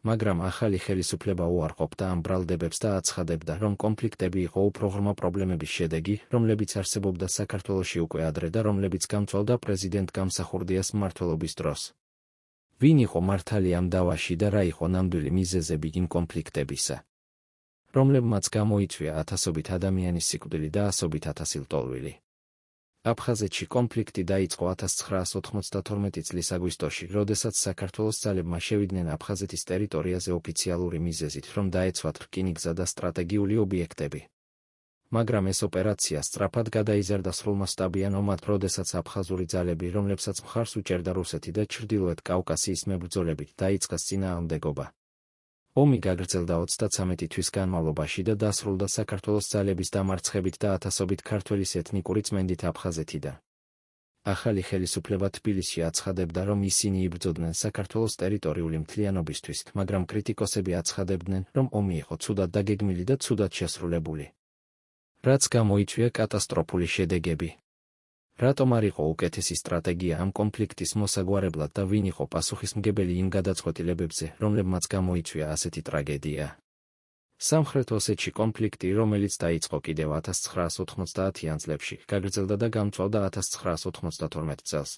მაგრამ ახალი ხელისუფლება უარყოფდა ამ ბრალდებებს და აცხადებდა, რომ კონფლიქტები იყო უფრო ღრმა პრობლემების შედეგი, რომლებიც არსებობდა საქართველოში უკვე ადრე და რომლებიც გამწვავდა პრეზიდენტ გამსახურდიას მმართველობის დროს. ვინ იყო მართალი ამ დავაში და რა იყო ნამდვილი მიზეზები იმ კონფლიქტებისა, რომლებმაც გამოიწვია ათასობით ადამიანის სიკვდილი და ასობით ათასი ლტოლვილი. აფხაზეთში კონფლიქტი დაიწყო 1992 წლის აგვისტოში, როდესაც საქართველოს ძალებმა შევიდნენ აფხაზეთის ტერიტორიაზე ოფიციალური მიზეზით, რომ დაეცვათ რკინიგზა და სტრატეგიული ობიექტები. მაგრამ ეს ოპერაცია სწრაფად გადაიზარდა სრულმასშტაბიან ომად, როდესაც აფხაზური ძალები, რომლებსაც მხარს უჭერდა რუსეთი და ჩრდილოეთ კავკასიის მებრძოლები, დაიწყეს წინააღმდეგობა. ომი გაგრძელდა 33 თვის განმავლობაში და დასრულდა საქართველოს ძალების დამარცხებით და ათასობით ქართველის ეთნიკური წმენდით აფხაზეთიდან. ახალი ხელისუფლება თბილისში აცხადებდა, რომ ისინი იბრძოდნენ საქართველოს ტერიტორიული მთლიანობისთვის, მაგრამ კრიტიკოსები აცხადებდნენ, რომ ომი იყო ცუდად დაგეგმილი და ცუდად შესრულებული, რაც გამოიწვია კატასტროფული შედეგები. რატომ არ იყო უკეთესი სტრატეგია ამ კონფლიქტის მოსაგვარებლად და ვინ იყო პასუხისმგებელი იმ გადაწყვეტილებებზე, რომლებმაც გამოიწვია ასეთი ტრაგედია? სამხრეთ ოსეთში კონფლიქტი, რომელიც დაიწყო კიდევ 1990-იან წლებში, გაგრძელდა და გამწვავდა 1992 წელს.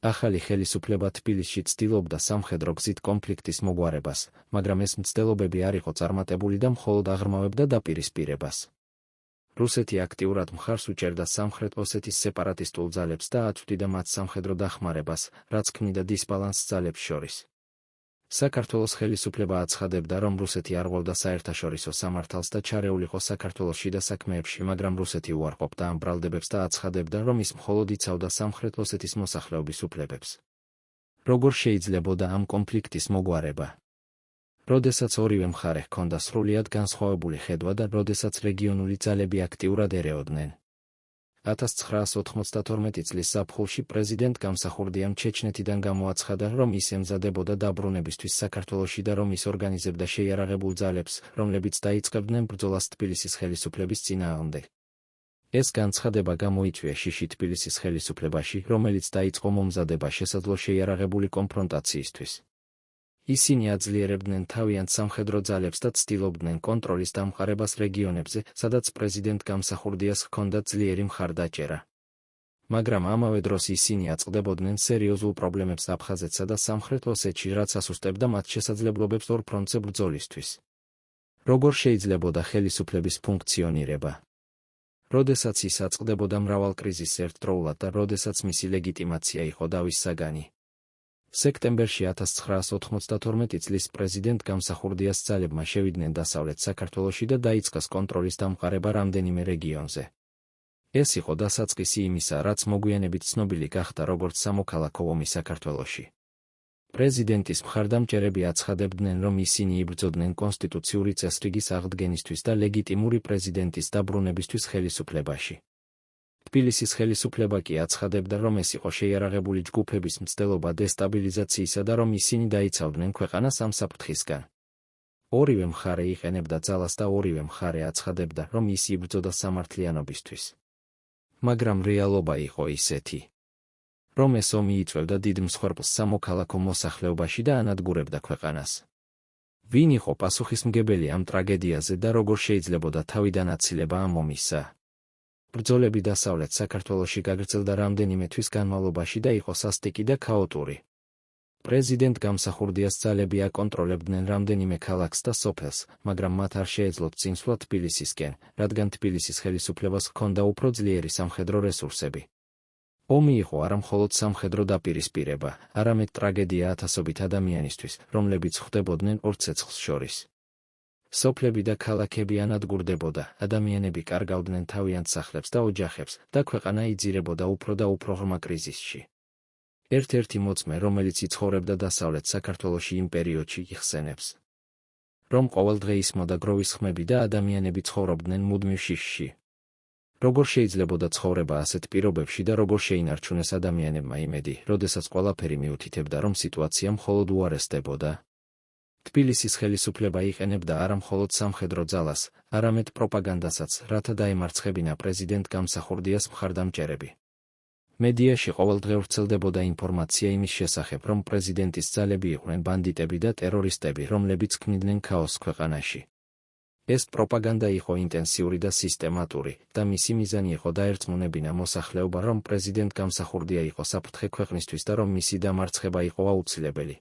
ახალი ხელისუფლება თბილისში ცდილობდა სამხედრო გზით კონფლიქტის მოგვარებას, მაგრამ ეს მცდელობები არ იყო წარმატებული და მხოლოდ აღრმავებდა დაპირისპირებას. რუსეთი აქტიურად მხარს უჭერდა სამხრეთ ოსეთის სეპარატისტულ ძალებს და აწვდიდა მათ სამხედრო დახმარებას, რაც ქმნიდა დისბალანსს ძალებს შორის. საქართველოს ხელისუფლება აცხადებდა, რომ რუსეთი არ ღვევდა საერთაშორისო სამართალს და ჩარეული იყო საქართველოს შიდა საქმეებში, მაგრამ რუსეთი უარყოფდა ამ ბრალდებებს და აცხადებდა, რომ ის მხოლოდ იცავდა სამხრეთ ოსეთის მოსახლეობის უფლებებს. როგორ შეიძლებოდა ამ კონფლიქტის მოგვარება? როდესაც ორივე მხარე ჰქონდა სრულიად განსხვავებული ხედვა და როდესაც რეგიონული ძალები აქტიურად ერეოდნენ. 1992 წლის ზაფხულში პრეზიდენტ გამსახურდიამ ჩეჩნეთიდან გამოაცხადა, რომ ის ემზადებოდა დაბრუნებისთვის საქართველოში და რომ ის ორგანიზებდა შეიარაღებულ ძალებს, რომლებიც დაიწყებდნენ ბრძოლას თბილისის ხელისუფლების წინააღმდეგ. ეს განცხადება გამოიწვია შიში თბილისის ხელისუფლებაში, რომელიც დაიწყო მომზადება შესაძლო შეიარაღებული კონფრონტაციისთვის. ისინი აძლიერებდნენ თავიანთ სამხედრო ძალებს და ცდილობდნენ კონტროლის დამყარებას რეგიონებზე, სადაც პრეზიდენტ გამსახურდიას ჰქონდა ძლიერი მხარდაჭერა. მაგრამ ამავე დროს ისინი აწყდებოდნენ სერიოზულ პრობლემებს აფხაზეთსა და სამხრეთ ოსეთში, რაც ასუსტებდა მათ შესაძლებლობებს ორ ფრონტზე ბრძოლისთვის. როგორ შეიძლებოდა ხელისუფლების ფუნქციონირება? როდესაც ის აწყდებოდა მრავალ კრიზისს ერთდროულად და როდესაც მისი ლეგიტიმაცია იყო დავის საგანი. სექტემბერში 1992 წლის პრეზიდენტ გამსახურდიას ძალებმა შევიდნენ დასავლეთ საქართველოში და დაიწყეს კონტროლის დამყარება რამდენიმე რეგიონზე. ეს იყო დასაწყისი იმისა, რაც მოგვიანებით ცნობილი გახდა როგორც სამოქალაქო ომი საქართველოში. პრეზიდენტის მხარდამჭერები აცხადებდნენ, რომ ისინი იბრძოდნენ კონსტიტუციური წესრიგის აღდგენისთვის და ლეგიტიმური პრეზიდენტის დაბრუნებისთვის ხელისუფლებაში. თბილისის ხელისუფლება კი აცხადებდა, რომ ეს იყო შეიარაღებული ჯგუფების მცდელობა დესტაბილიზაციისა და რომ ისინი დაიცავდნენ ქვეყანას ამ საფრთხისგან. ორივე მხარე იყენებდა ძალას და ორივე მხარე აცხადებდა, რომ ის იბრძოდა სამართლიანობისთვის. მაგრამ რეალობა იყო ისეთი, რომ ეს ომი იწვევდა დიდ მსხვერპლს სამოქალაქო მოსახლეობაში და ანადგურებდა ქვეყანას. ვინ იყო პასუხისმგებელი ამ ტრაგედიაზე და როგორ შეიძლებოდა თავიდან აცილება ამ ომისა? ბრძოლები დასავლეთ საქართველოში გაგრძელდა რამდენიმე თვის განმავლობაში და იყო სასტიკი და ქაოტური. პრეზიდენტ გამსახურდიას ძალები აკონტროლებდნენ რამდენიმე ქალაქს და სოფელს, მაგრამ მათ არ შეეძლოთ წინსვლა თბილისისკენ, რადგან თბილისის ხელისუფლებას ჰქონდა უფრო ძლიერი სამხედრო რესურსები. ომი იყო არა მხოლოდ სამხედრო დაპირისპირება, არამედ ტრაგედია ათასობით ადამიანისთვის, რომლებიც ხვდებოდნენ ორ ცეცხლს შორის. სოფლები და ქალაქები ანადგურდებოდა, ადამიანები კარგავდნენ თავიანთ სახლებს და ოჯახებს და ქვეყანა იძირებოდა უფრო და უფრო ღრმა კრიზისში. ერთ-ერთი მოწმე, რომელიც იცხოვრებდა დასავლეთ საქართველოში იმ პერიოდში, იხსენებს. რომ ყოველდღე ისმოდა გროვის ხმები და ადამიანები ცხოვრობდნენ მუდმივ შიშში. როგორ შეიძლებოდა ცხოვრება ასეთ პირობებში და როგორ შეინარჩუნეს ადამიანებმა იმედი, როდესაც ყველაფერი მიუთითებდა, რომ სიტუაცია მხოლოდ უარესდებოდა? თბილისის ხელისუფლება იყენებდა არა მხოლოდ სამხედრო ძალას, არამედ პროპაგანდასაც, რათა დაემარცხებინა პრეზიდენტ გამსახურდიას მხარდამჭერები. მედიაში ყოველდღე ვრცელდებოდა ინფორმაცია იმის შესახებ, რომ პრეზიდენტის ძალები იყვნენ ბანდიტები და ტერორისტები, რომლებიც ქმნიდნენ ქაოსს ქვეყანაში. ეს პროპაგანდა იყო ინტენსიური და სისტემატური, და მისი მიზანი იყო დაერწმუნებინა მოსახლეობა, რომ პრეზიდენტ გამსახურდია იყო საფრთხე ქვეყნისთვის და რომ მისი დამარცხება იყო აუცილებელი.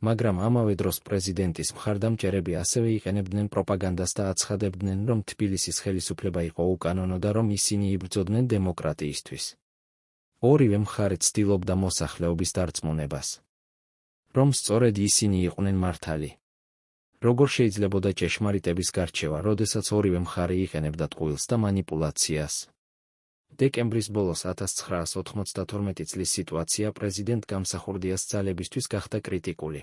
მაგრამ ამავე დროს პრეზიდენტის მხარდამჭერები ასევე იყენებდნენ პროპაგანდას და აცხადებდნენ, რომ თბილისის ხელისუფლება იყო უკანონო და რომ ისინი იბრძოდნენ დემოკრატიისთვის. ორივე მხარე ცდილობდა მოსახლეობის დარწმუნებას, რომ სწორედ ისინი იყვნენ მართალი. როგორ შეიძლებოდა ჭეშმარიტების გარჩევა, როდესაც ორივე მხარე იყენებდა ტყუილს და მანიპულაციას? დეკემბრის ბოლოს 1992 წლის სიტუაცია პრეზიდენტ გამსახურდიას ძალებისთვის გახდა კრიტიკული.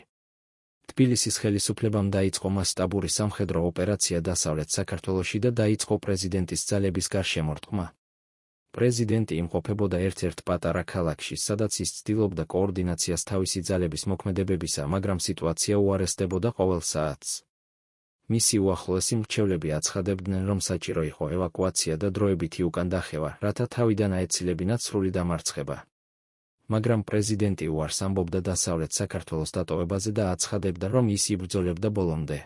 თბილისის ხელისუფლებამ დაიწყო მასშტაბური სამხედრო ოპერაცია დასავლეთ საქართველოში და დაიწყო პრეზიდენტის ძალების გარშემორტყმა. პრეზიდენტი იმყოფებოდა ერთ-ერთ პატარა ქალაქში, სადაც ის ცდილობდა კოორდინაციას თავისი ძალების მოქმედებებისა, მაგრამ სიტუაცია უარესდებოდა ყოველ საათს. მისი უახლოესი მრჩევლები აცხადებდნენ, რომ საჭირო იყო ევაკუაცია და დროებითი უკან დახევა, რათა თავიდან აეცილებინათ სრული დამარცხება. მაგრამ პრეზიდენტი უარს ამბობდა დასავლეთ საქართველოს დატოვებაზე და აცხადებდა, რომ ის იბრძოლებდა ბოლომდე.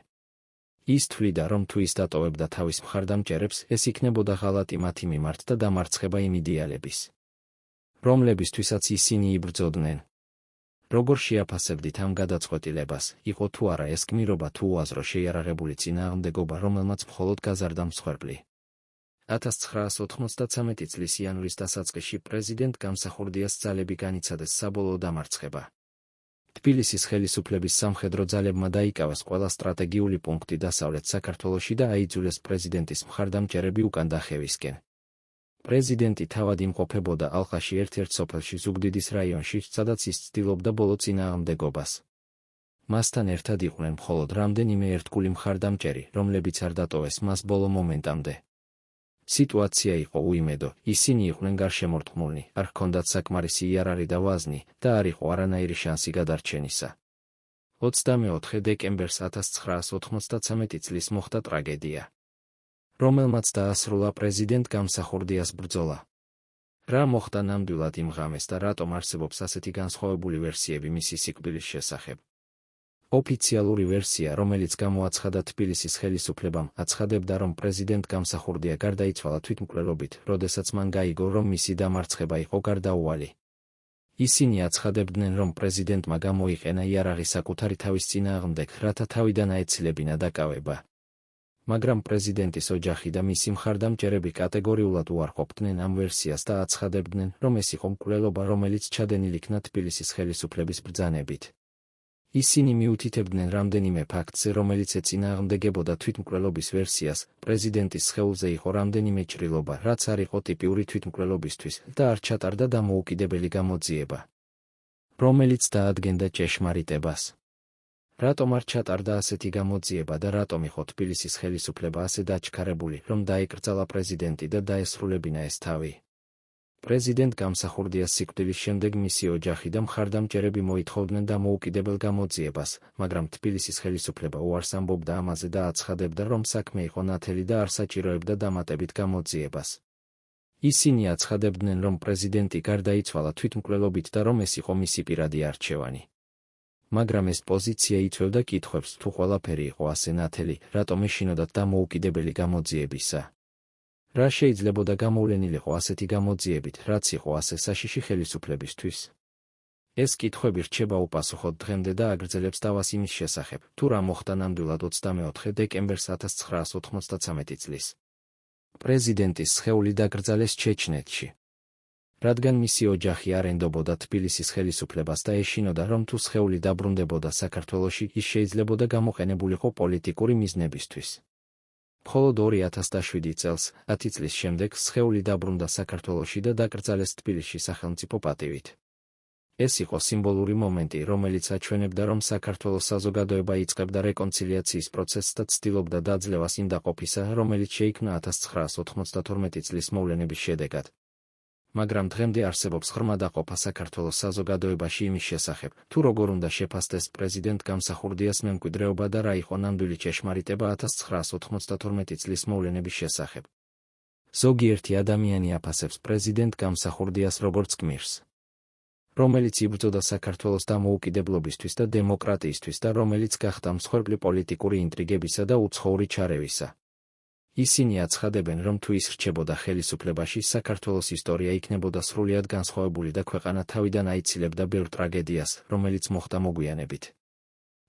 ის თვლიდა, რომ თუ ის დატოვებდა თავის მხარდამჭერებს, ეს იქნებოდა ღალატი მათი მიმართ და დამარცხება იმ იდეალების, რომლებისთვისაც ისინი იბრძოდნენ. როგორ შეაფასებდით ამ გადაწყვეტილებას? იყო თუ არა ეს გმირობა თუ უაზრო შეიარაღებული წინააღმდეგობა, რომელმაც მხოლოდ გაზარდა მსხვერპლი? 1993 წლის იანვრის დასაწყისში პრეზიდენტ გამსახურდიას ძალები განიცადეს საბოლოო დამარცხება. თბილისის ხელისუფლების სამხედრო ძალებმა დაიკავეს ყველა სტრატეგიული პუნქტი დასავლეთ საქართველოში და აიძულეს პრეზიდენტის მხარდამჭერები უკან დახევისკენ. პრეზიდენტი თავად იმყოფებოდა ალყაში ერთ-ერთ სოფელში ზუგდიდის რაიონში, სადაც ის ცდილობდა ბოლო წინააღმდეგობას. მასთან ერთად იყვნენ მხოლოდ რამდენიმე ერთგული მხარდამჭერი, რომლებიც არ დატოვეს მას ბოლო მომენტამდე. სიტუაცია იყო უიმედო, ისინი იყვნენ გარშემორტყმულნი, არ ჰქონდათ საკმარისი იარაღი და ვაზნი და არ იყო არანაირი შანსი გადარჩენისა. 24 დეკემბერს 1993 წლის მოხდა ტრაგედია, რომელმაც დაასრულა პრეზიდენტ გამსახურდიას ბრძოლა. რა მოხდა ნამდვილად იმ ღამეს და რატომ არსებობს ასეთი განსხვავებული ვერსიები მისი სიკვდილის შესახებ? ოფიციალური ვერსია, რომელიც გამოაცხადა თბილისის ხელისუფლებამ, აცხადებდა, რომ პრეზიდენტ გამსახურდია გარდაიცვალა თვითმკვლელობით, როდესაც მან გაიგო, რომ მისი დამარცხება იყო გარდაუვალი. ისინი აცხადებდნენ, რომ პრეზიდენტმა გამოიყენა იარაღი საკუთარი თავის წინააღმდეგ, რათა თავიდან აეცილებინა დაკავება. მაგრამ პრეზიდენტის ოჯახი და მისი მხარდამჭერები კატეგორიულად უარყოფდნენ ამ ვერსიას და აცხადებდნენ, რომ ეს იყო მკვლელობა, რომელიც ჩადენილი იქნა თბილისის ხელისუფლების ბრძანებით. ისინი მიუთითებდნენ რამდენიმე ფაქტზე, რომელიც ეწინააღმდეგებოდა თვითმკვლელობის ვერსიას. პრეზიდენტის სხეულზე იყო რამდენიმე ჭრილობა, რაც არ იყო ტიპიური თვითმკვლელობისთვის და არ ჩატარდა დამოუკიდებელი გამოძიება, რომელიც დაადგენდა ჭეშმარიტებას. რატომ არ ჩატარდა ასეთი გამოძიება და რატომ იყო თბილისის ხელისუფლება ასე დაჩქარებული, რომ დაეკრძალა პრეზიდენტი და დაესრულებინა ეს თავი? პრეზიდენტ გამსახურდიას სიკვდილის შემდეგ მისი ოჯახი და მხარდამჭერები მოითხოვდნენ დამოუკიდებელ გამოძიებას, მაგრამ თბილისის ხელისუფლება უარს ამბობდა ამაზე და აცხადებდა, რომ საქმე იყო ნათელი და არ საჭიროებდა დამატებით გამოძიებას. ისინი აცხადებდნენ, რომ პრეზიდენტი გარდაიცვალა თვითმკვლელობით და რომ ეს იყო მისი პირადი არჩევანი. მაგრამ ეს პოზიცია იწვევდა კითხვებს, თუ ყველაფერი იყო ასე ნათელი, რატომ ეშინოდათ დამოუკიდებელი გამოძიებისა? რა შეიძლებოდა გამოვლენილიყო ასეთი გამოძიებით, რაც იყო ასე საშიში ხელისუფლებისთვის? ეს კითხვები რჩება უპასუხოდ დღემდე და აგრძელებს დავას იმის შესახებ, თუ რა მოხდა ნამდვილად 24 დეკემბერს 1993 წლის. პრეზიდენტის სხეული დაკრძალეს ჩეჩნეთში. რადგან მისი ოჯახი არ ენდობოდა თბილისის ხელისუფლებას და ეშინოდა, რომ თუ სხეული დაბრუნდებოდა საქართველოში, ის შეიძლებოდა გამოყენებულიყო პოლიტიკური მიზნებისთვის. მხოლოდ 2007 წელს, 10 წლის შემდეგ, სხეული დაბრუნდა საქართველოში და დაკრძალეს თბილისში სახელმწიფო პატივით. ეს იყო სიმბოლური მომენტი, რომელიც აჩვენებდა, რომ საქართველოს საზოგადოება იწყებდა რეკონცილიაციის პროცესს და ცდილობდა დაძლევას იმ დაყოფისა, რომელიც შეიქმნა 1992 წლის მოვლენების შედეგად. მაგრამ დღემდე არსებობს ღრმა დაყოფა საქართველოს საზოგადოებაში იმის შესახებ, თუ როგორ უნდა შეფასდეს პრეზიდენტ გამსახურდიას მემკვიდრეობა და რა იყო ნამდვილი ჭეშმარიტება 1992 წლის მოვლენების შესახებ. ზოგიერთი ადამიანი აფასებს პრეზიდენტ გამსახურდიას როგორც გმირს, რომელიც იბრძოდა საქართველოს დამოუკიდებლობისთვის და დემოკრატიისთვის და რომელიც გახდა მსხვერპლი პოლიტიკური ინტრიგებისა და უცხოური ჩარევისა. ისინი აცხადებენ, რომ თუ ის რჩებოდა ხელისუფლებაში, საქართველოს ისტორია იქნებოდა სრულიად განსხვავებული და ქვეყანა თავიდან აიცილებდა ბევრ ტრაგედიას, რომელიც მოხდა მოგვიანებით.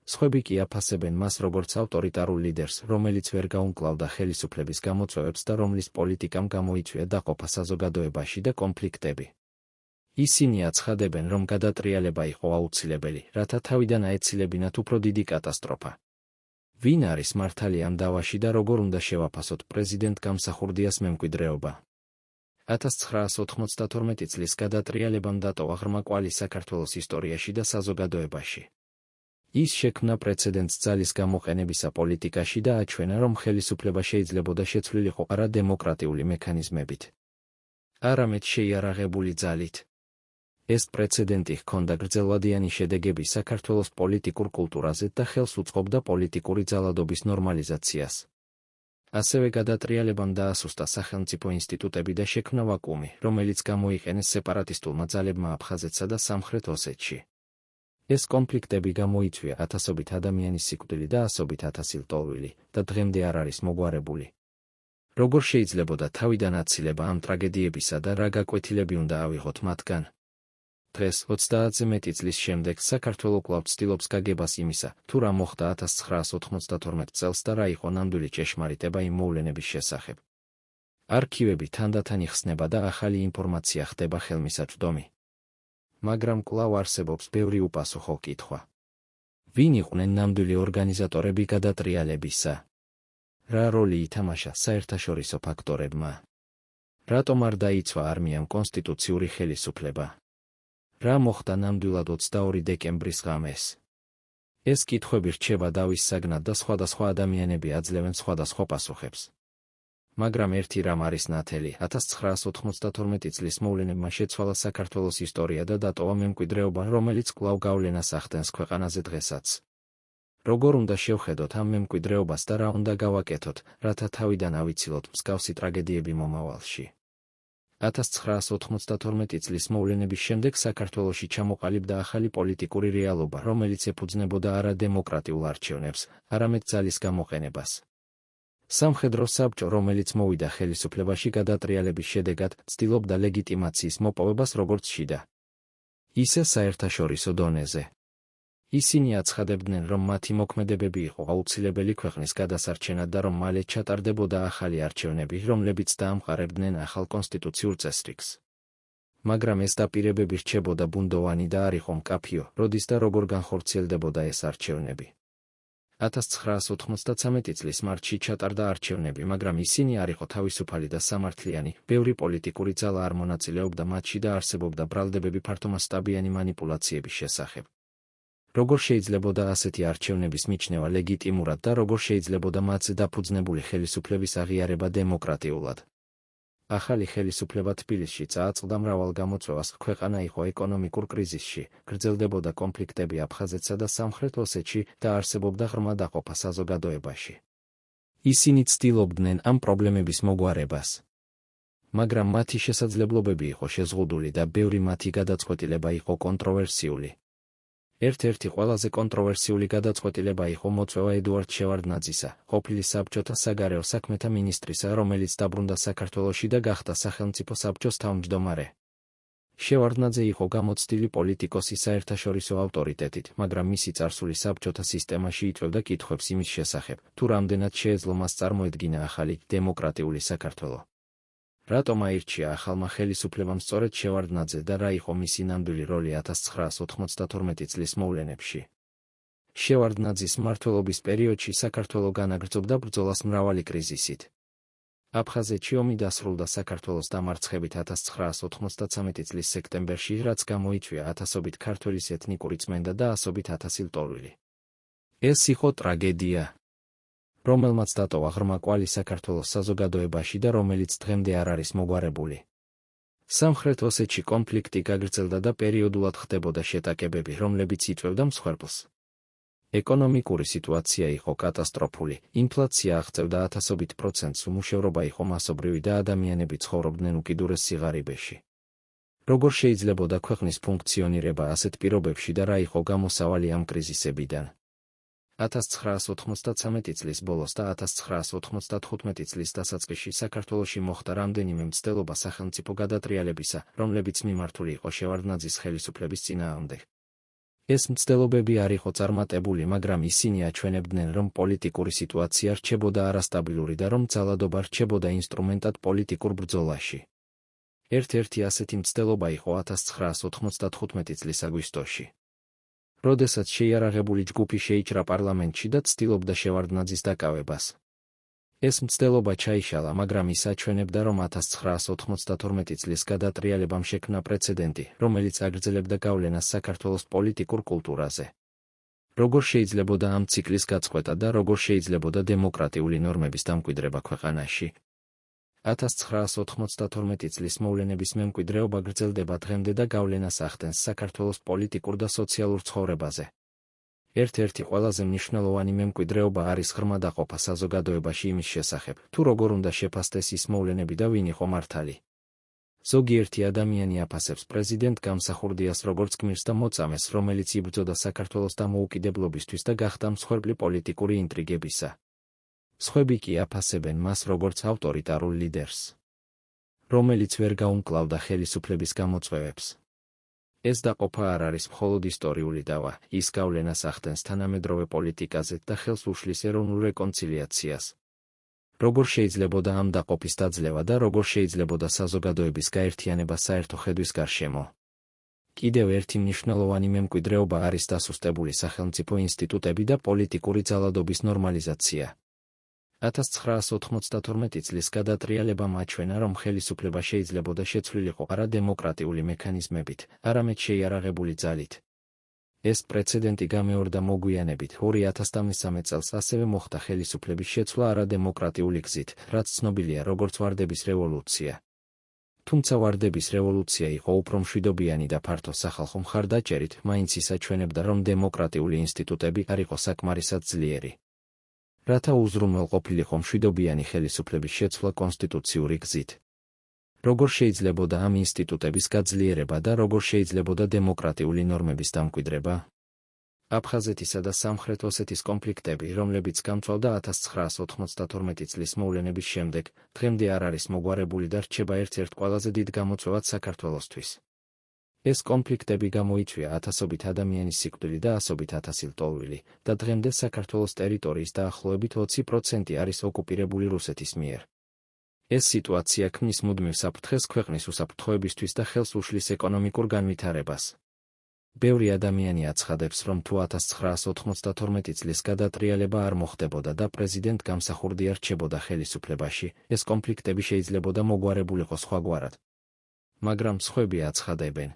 სხვები კი აფასებენ მას როგორც ავტორიტარულ ლიდერს, რომელიც ვერ გაუმკლავდა ხელისუფლების გამოწვევებს და რომლის პოლიტიკამ გამოიწვია დაყოფა საზოგადოებაში და კონფლიქტები. ისინი აცხადებენ, რომ გადატრიალება იყო აუცილებელი, რათა თავიდან აეცილებინათ უფრო დიდი კატასტროფა. ვინ არის მართალი ამ დავაში და როგორ უნდა შევაფასოთ პრეზიდენტ გამსახურდიას მემკვიდრეობა? 1992 წლის გადატრიალებამ დატოვა ღრმა კვალი საქართველოს ისტორიაში და საზოგადოებაში. ის შექმნა პრეცედენტს ძალის გამოყენებისა პოლიტიკაში და აჩვენა, რომ ხელისუფლება შეიძლებოდა შეცვლილიყო არა დემოკრატიული მექანიზმებით, არამედ შეიარაღებული ძალით. ეს პრეცედენტი ჰქონდა გრძელვადიანი შედეგები საქართველოს პოლიტიკურ კულტურაზე და ხელს უწყობდა პოლიტიკური ძალადობის ნორმალიზაციას. ასევე გადატრიალებამ დაასუსტა სახელმწიფო ინსტიტუტები და შექმნა ვაკუუმი, რომელიც გამოიყენეს სეპარატისტულმა ძალებმა აფხაზეთსა და სამხრეთ ოსეთში. ეს კონფლიქტები გამოიწვია ათასობით ადამიანის სიკვდილი და ასობით ათასი ლტოლვილი და დღემდე არ არის მოგვარებული. როგორ შეიძლებოდა თავიდან აცილება ამ ტრაგედიებისა და რა გაკვეთილები უნდა ავიღოთ მათგან? დღეს 30-ზე მეტი წლის შემდეგ საქართველო კვლავ ცდილობს გაგებას იმისა, თუ რა მოხდა 1992 წელს და რა იყო ნამდვილი ჭეშმარიტება იმ მოვლენების შესახებ. არქივები თანდათან იხსნება და ახალი ინფორმაცია ხდება ხელმისაწვდომი. მაგრამ კვლავ არსებობს ბევრი უპასუხო კითხვა. ვინ იყვნენ ნამდვილი ორგანიზატორები გადატრიალებისა? რა როლი ითამაშა საერთაშორისო ფაქტორებმა? რატომ არ დაიცვა არმიამ კონსტიტუციური ხელისუფლება? რა მოხდა ნამდვილად 22 დეკემბრის ღამეს? ეს კითხვები რჩება დავის საგნად და სხვადასხვა ადამიანები აძლევენ სხვადასხვა პასუხებს. მაგრამ ერთი რამ არის ნათელი, 1992 წლის მოვლენებმა შეცვალა საქართველოს ისტორია და დატოვა მემკვიდრეობა, რომელიც კვლავ გავლენას ახდენს ქვეყანაზე დღესაც. როგორ უნდა შევხედოთ ამ მემკვიდრეობას და რა უნდა გავაკეთოთ, რათა თავიდან ავიცილოთ მსგავსი ტრაგედიები მომავალში? 1992 წლის მოვლენების შემდეგ საქართველოში ჩამოყალიბდა ახალი პოლიტიკური რეალობა, რომელიც ეფუძნებოდა არა დემოკრატიულ არჩევნებს, არამედ ძალის გამოყენებას. სამხედრო საბჭო, რომელიც მოვიდა ხელისუფლებაში გადატრიალების შედეგად, ცდილობდა ლეგიტიმაციის მოპოვებას როგორც შიდა, ისე საერთაშორისო დონეზე. ისინი აცხადებდნენ, რომ მათი მოქმედებები იყო აუცილებელი ქვეყნის გადასარჩენად და რომ მალე ჩატარდებოდა ახალი არჩევნები, რომლებიც დაამყარებდნენ ახალ კონსტიტუციურ წესრიგს. მაგრამ ეს დაპირებები რჩებოდა ბუნდოვანი და არ იყო მკაფიო, როდის და როგორ განხორციელდებოდა ეს არჩევნები. 1993 წლის მარტში ჩატარდა არჩევნები, მაგრამ ისინი არ იყო თავისუფალი და სამართლიანი, ბევრი პოლიტიკური ძალა არ მონაწილეობდა მათში და არსებობდა ბრალდებები ფართომასშტაბიანი მანიპულაციების შესახებ. როგორ შეიძლებოდა ასეთი არჩევნების მიჩნევა ლეგიტიმურად და როგორ შეიძლებოდა მათზე დაფუძნებული ხელისუფლების აღიარება დემოკრატიულად? ახალი ხელისუფლება თბილისში წააწყდა მრავალ გამოწვევას, ქვეყანა იყო ეკონომიკურ კრიზისში, გრძელდებოდა კონფლიქტები აფხაზეთსა და სამხრეთ ოსეთში და არსებობდა ღრმა დაყოფა საზოგადოებაში. ისინი ცდილობდნენ ამ პრობლემების მოგვარებას. მაგრამ მათი შესაძლებლობები იყო შეზღუდული და ბევრი მათი გადაწყვეტილება იყო კონტროვერსიული. ერთ-ერთი ყველაზე კონტროვერსიული გადაწყვეტილება იყო მოწვევა ედუარდ შევარდნაძისა, ყოფილი საბჭოთა საგარეო საქმეთა მინისტრისა, რომელიც დაბრუნდა საქართველოში და გახდა სახელმწიფო საბჭოს თავმჯდომარე. შევარდნაძე იყო გამოცდილი პოლიტიკოსი საერთაშორისო ავტორიტეტით, მაგრამ მისი წარსული საბჭოთა სისტემაში იწვევდა კითხვებს იმის შესახებ, თუ რამდენად შეეძლო მას წარმოედგინა ახალი, დემოკრატიული საქართველო. რატომ აირჩია ახალმა ხელისუფლებამ სწორედ შევარდნაძე და რა იყო მისი ნამდვილი როლი 1992 წლის მოვლენებში? შევარდნაძის მმართველობის პერიოდში საქართველო განაგრძობდა ბრძოლას მრავალი კრიზისით. აფხაზეთში ომი დასრულდა საქართველოს დამარცხებით 1993 წლის სექტემბერში, რაც გამოიწვია ათასობით ქართველის ეთნიკური წმენდა და ასობით ათასი ლტოლვილი. ეს იყო ტრაგედია, რომელმაც დატოვა ღრმა კვალი საქართველოს საზოგადოებაში და რომელიც დღემდე არ არის მოგვარებული. სამხრეთ ოსეთში კონფლიქტი გაგრძელდა და პერიოდულად ხდებოდა შეტაკებები, რომლებიც იწვევდა მსხვერპლს. ეკონომიკური სიტუაცია იყო კატასტროფული, ინფლაცია აღწევდა ათასობით პროცენტს, უმუშევრობა იყო მასობრივი და ადამიანები ცხოვრობდნენ უკიდურეს სიღარიბეში. როგორ შეიძლებოდა ქვეყნის ფუნქციონირება ასეთ პირობებში და რა იყო გამოსავალი ამ კრიზისებიდან? 1993 წლის ბოლოს და 1995 წლის დასაწყისში საქართველოში მოხდა რამდენიმე მცდელობა სახელმწიფო გადატრიალებისა, რომლებიც მიმართული იყო შევარდნაძის ხელისუფლების წინააღმდეგ. ეს მცდელობები არ იყო წარმატებული, მაგრამ ისინი აჩვენებდნენ, რომ პოლიტიკური სიტუაცია რჩებოდა არასტაბილური და რომ ძალადობა რჩებოდა ინსტრუმენტად პოლიტიკურ ბრძოლაში. ერთ-ერთი ასეთი მცდელობა იყო 1995 წლის აგვისტოში, როდესაც შეიარაღებული ჯგუფი შეიჭრა პარლამენტში და ცდილობდა შევარდნაძის დაკავებას. ეს მცდელობა ჩაიშალა, მაგრამ ის აჩვენებდა, რომ 1992 წლის გადატრიალებამ შექმნა პრეცედენტი, რომელიც აგრძელებდა გავლენას საქართველოს პოლიტიკურ კულტურაზე. როგორ შეიძლებოდა ამ ციკლის გაწყვეტა და როგორ შეიძლებოდა დემოკრატიული ნორმების დამკვიდრება ქვეყანაში? 1992 წლის მოვლენების მემკვიდრეობა გრძელდება დღემდე და გავლენას ახდენს საქართველოს პოლიტიკურ და სოციალურ ცხოვრებაზე. ერთ-ერთი ყველაზე მნიშვნელოვანი მემკვიდრეობა არის ღრმა დაყოფა საზოგადოებაში იმის შესახებ, თუ როგორ უნდა შეფასდეს ის მოვლენები და ვინ იყო მართალი. ზოგიერთი ადამიანი აფასებს პრეზიდენტ გამსახურდიას როგორც გმირს და მოწამეს, რომელიც იბრძოდა საქართველოს დამოუკიდებლობისთვის და გახდა მსხვერპლი პოლიტიკური ინტრიგებისა. სხვები კი აფასებენ მას როგორც ავტორიტარულ ლიდერს, რომელიც ვერ გაუმკლავდა ხელისუფლების გამოწვევებს. ეს დაყოფა არ არის მხოლოდ ისტორიული დავა, ის გავლენას ახდენს თანამედროვე პოლიტიკაზე და ხელს უშლის ეროვნულ რეკონცილიაციას. როგორ შეიძლებოდა ამ დაყოფის დაძლევა და როგორ შეიძლებოდა საზოგადოების გაერთიანება საერთო ხედვის გარშემო? კიდევ ერთი მნიშვნელოვანი მემკვიდრეობა არის დასუსტებული სახელმწიფო ინსტიტუტები და პოლიტიკური ძალადობის ნორმალიზაცია. 1992 წლის გადატრიალებამ აჩვენა, რომ ხელისუფლება შეიძლებოდა შეცვლილიყო არა დემოკრატიული მექანიზმებით, არამედ შეიარაღებული ძალით. ეს პრეცედენტი გამეორდა მოგვიანებით 2013 წელს ასევე მოხდა ხელისუფლების შეცვლა არადემოკრატიული გზით, რაც ცნობილია როგორც ვარდების რევოლუცია. თუმცა ვარდების რევოლუცია იყო უფრო მშვიდობიანი და ფართო სახალხო მხარდაჭერით, მაინც ის აჩვენებდა, რომ დემოკრატიული ინსტიტუტები არ იყო საკმარისად ძლიერი, რათა უზრუნველყოფილიყო მშვიდობიანი ხელისუფლების შეცვლა კონსტიტუციური გზით. როგორ შეიძლებოდა ამ ინსტიტუტების გაძლიერება და როგორ შეიძლებოდა დემოკრატიული ნორმების დამკვიდრება? აფხაზეთისა და სამხრეთ ოსეთის კონფლიქტები, რომლებიც გამწვავდა 1992 წლის მოვლენების შემდეგ, დღემდე არ არის მოგვარებული და რჩება ერთ-ერთ ყველაზე დიდ გამოწვევად საქართველოსთვის. ეს კონფლიქტები გამოიწვია ათასობით ადამიანის სიკვდილი და ასობით ათასი ლტოლვილი, და დღემდე საქართველოს ტერიტორიის დაახლოებით 20% არის ოკუპირებული რუსეთის მიერ. ეს სიტუაცია ქმნის მუდმივ საფრთხეს ქვეყნის უსაფრთხოებისთვის და ხელს უშლის ეკონომიკურ განვითარებას. ბევრი ადამიანი აცხადებს, რომ თუ 1992 წლის გადატრიალება არ მოხდებოდა და პრეზიდენტ გამსახურდია რჩებოდა ხელისუფლებაში, ეს კონფლიქტები შეიძლებოდა მოგვარებულიყო სხვაგვარად. მაგრამ სხვები აცხადებენ,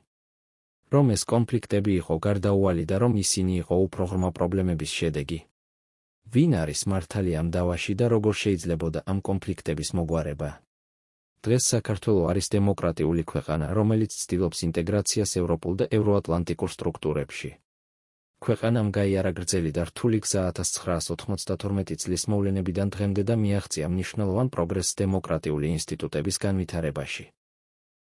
რომ ეს კონფლიქტები იყო გარდაუვალი და რომ ისინი იყო უფრო ღრმა პრობლემების შედეგი. ვინ არის მართალი ამ დავაში და როგორ შეიძლებოდა ამ კონფლიქტების მოგვარება? დღეს საქართველო არის დემოკრატიული ქვეყანა, რომელიც ცდილობს ინტეგრაციას ევროპულ და ევროატლანტიკურ სტრუქტურებში. ქვეყანამ გაიარა გრძელი და რთული გზა 1992 წლის მოვლენებიდან დღემდე და მიაღწია მნიშვნელოვან პროგრესს დემოკრატიული ინსტიტუტების განვითარებაში.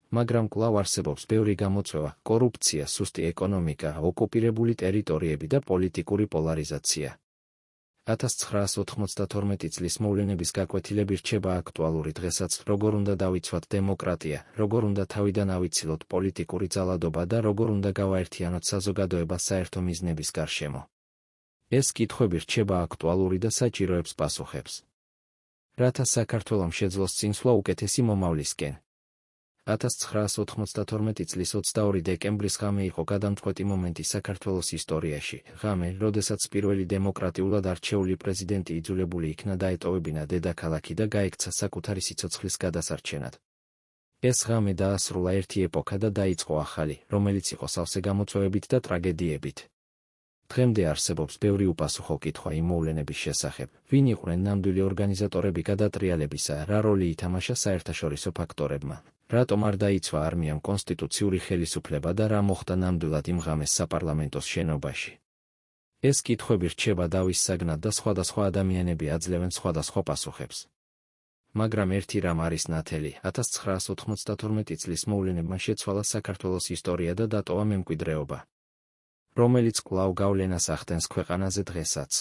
მაგრამ კვლავ არსებობს ბევრი გამოწვევა: კორუფცია, სუსტი ეკონომიკა, ოკუპირებული ტერიტორიები და პოლიტიკური პოლარიზაცია. 1992 წლის მოვლენების გაკვეთილები რჩება აქტუალური დღესაც, როგორ უნდა დავიცვათ დემოკრატია, როგორ უნდა თავიდან ავიცილოთ პოლიტიკური ძალადობა და როგორ უნდა გავაერთიანოთ საზოგადოება საერთო მიზნების გარშემო. ეს კითხვები რჩება აქტუალური და საჭიროებს პასუხებს, რათა საქართველომ შეძლოს წინსვლა უკეთესი მომავლისკენ. 1992 წლის 22 დეკემბრის ღამე იყო გადამწყვეტი მომენტი საქართველოს ისტორიაში, ღამე, როდესაც პირველი დემოკრატიულად არჩეული პრეზიდენტი იძულებული იქნა დაეტოვებინა დედაქალაქი და გაექცა საკუთარი სიცოცხლის გადასარჩენად. ეს ღამე დაასრულა ერთი ეპოქა და დაიწყო ახალი, რომელიც იყო სავსე გამოწვევებით და ტრაგედიებით. დღემდე არსებობს ბევრი უპასუხო კითხვა იმ მოვლენების შესახებ, ვინ იყვნენ ნამდვილი ორგანიზატორები გადატრიალებისა, რა როლი ითამაშა საერთაშორისო ფაქტორებმა, რატომ არ დაიცვა არმიამ კონსტიტუციური ხელისუფლება და რა მოხდა ნამდვილად იმ ღამეს საპარლამენტოს შენობაში. ეს კითხვები რჩება დავის საგნად და სხვადასხვა ადამიანები აძლევენ სხვადასხვა პასუხებს. მაგრამ ერთი რამ არის ნათელი, 1992 წლის მოვლენებმა შეცვალა საქართველოს ისტორია და დატოვა მემკვიდრეობა, რომელიც კვლავ გავლენას ახდენს ქვეყანაზე დღესაც.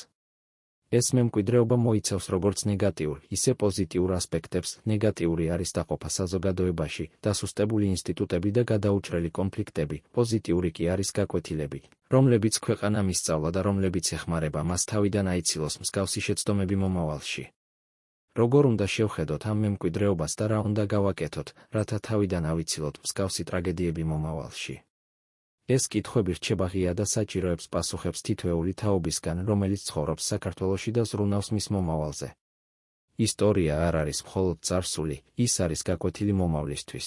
ეს მემკვიდრეობა მოიცავს როგორც ნეგატიურ, ისე პოზიტიურ ასპექტებს, ნეგატიური არის დაყოფა საზოგადოებაში, დასუსტებული ინსტიტუტები და გადაუჭრელი კონფლიქტები, პოზიტიური კი არის გაკვეთილები, რომლებიც ქვეყანამ ისწავლა და რომლებიც ეხმარება მას თავიდან აიცილოს მსგავსი შეცდომები მომავალში. როგორ უნდა შევხედოთ ამ მემკვიდრეობას და რა უნდა გავაკეთოთ, რათა თავიდან ავიცილოთ მსგავსი ტრაგედიები მომავალში? ეს კითხვები რჩება ღია და საჭიროებს პასუხებს თითოეული თაობისგან, რომელიც ცხოვრობს საქართველოში და ზრუნავს მის მომავალზე. ისტორია არ არის მხოლოდ წარსული, ის არის გაკვეთილი მომავლისთვის.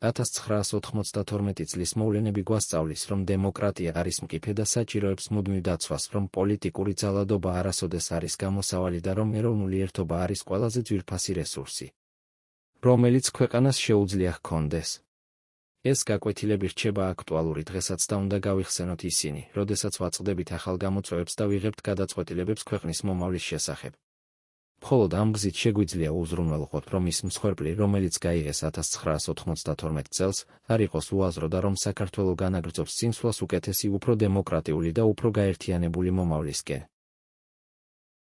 1992 წლის მოვლენები გვასწავლის, რომ დემოკრატია არის მყიფე და საჭიროებს მუდმივ დაცვას, რომ პოლიტიკური ძალადობა არასოდეს არის გამოსავალი და რომ ეროვნული ერთობა არის ყველაზე ძვირფასი რესურსი, რომელიც ქვეყანას შეუძლია ჰქონდეს. ეს გაკვეთილები რჩება აქტუალური დღესაც და უნდა გავიხსენოთ ისინი, როდესაც ვაწყდებით ახალ გამოწვევებს და ვიღებთ გადაწყვეტილებებს ქვეყნის მომავლის შესახებ. მხოლოდ ამ გზით შეგვიძლია უზრუნველყოთ, რომ ის მსხვერპლი, რომელიც გაიღეს 1992 წელს, არ იყოს უაზრო და რომ საქართველო განაგრძობს წინსვლას უკეთესი, უფრო დემოკრატიული და უფრო გაერთიანებული მომავლისკენ.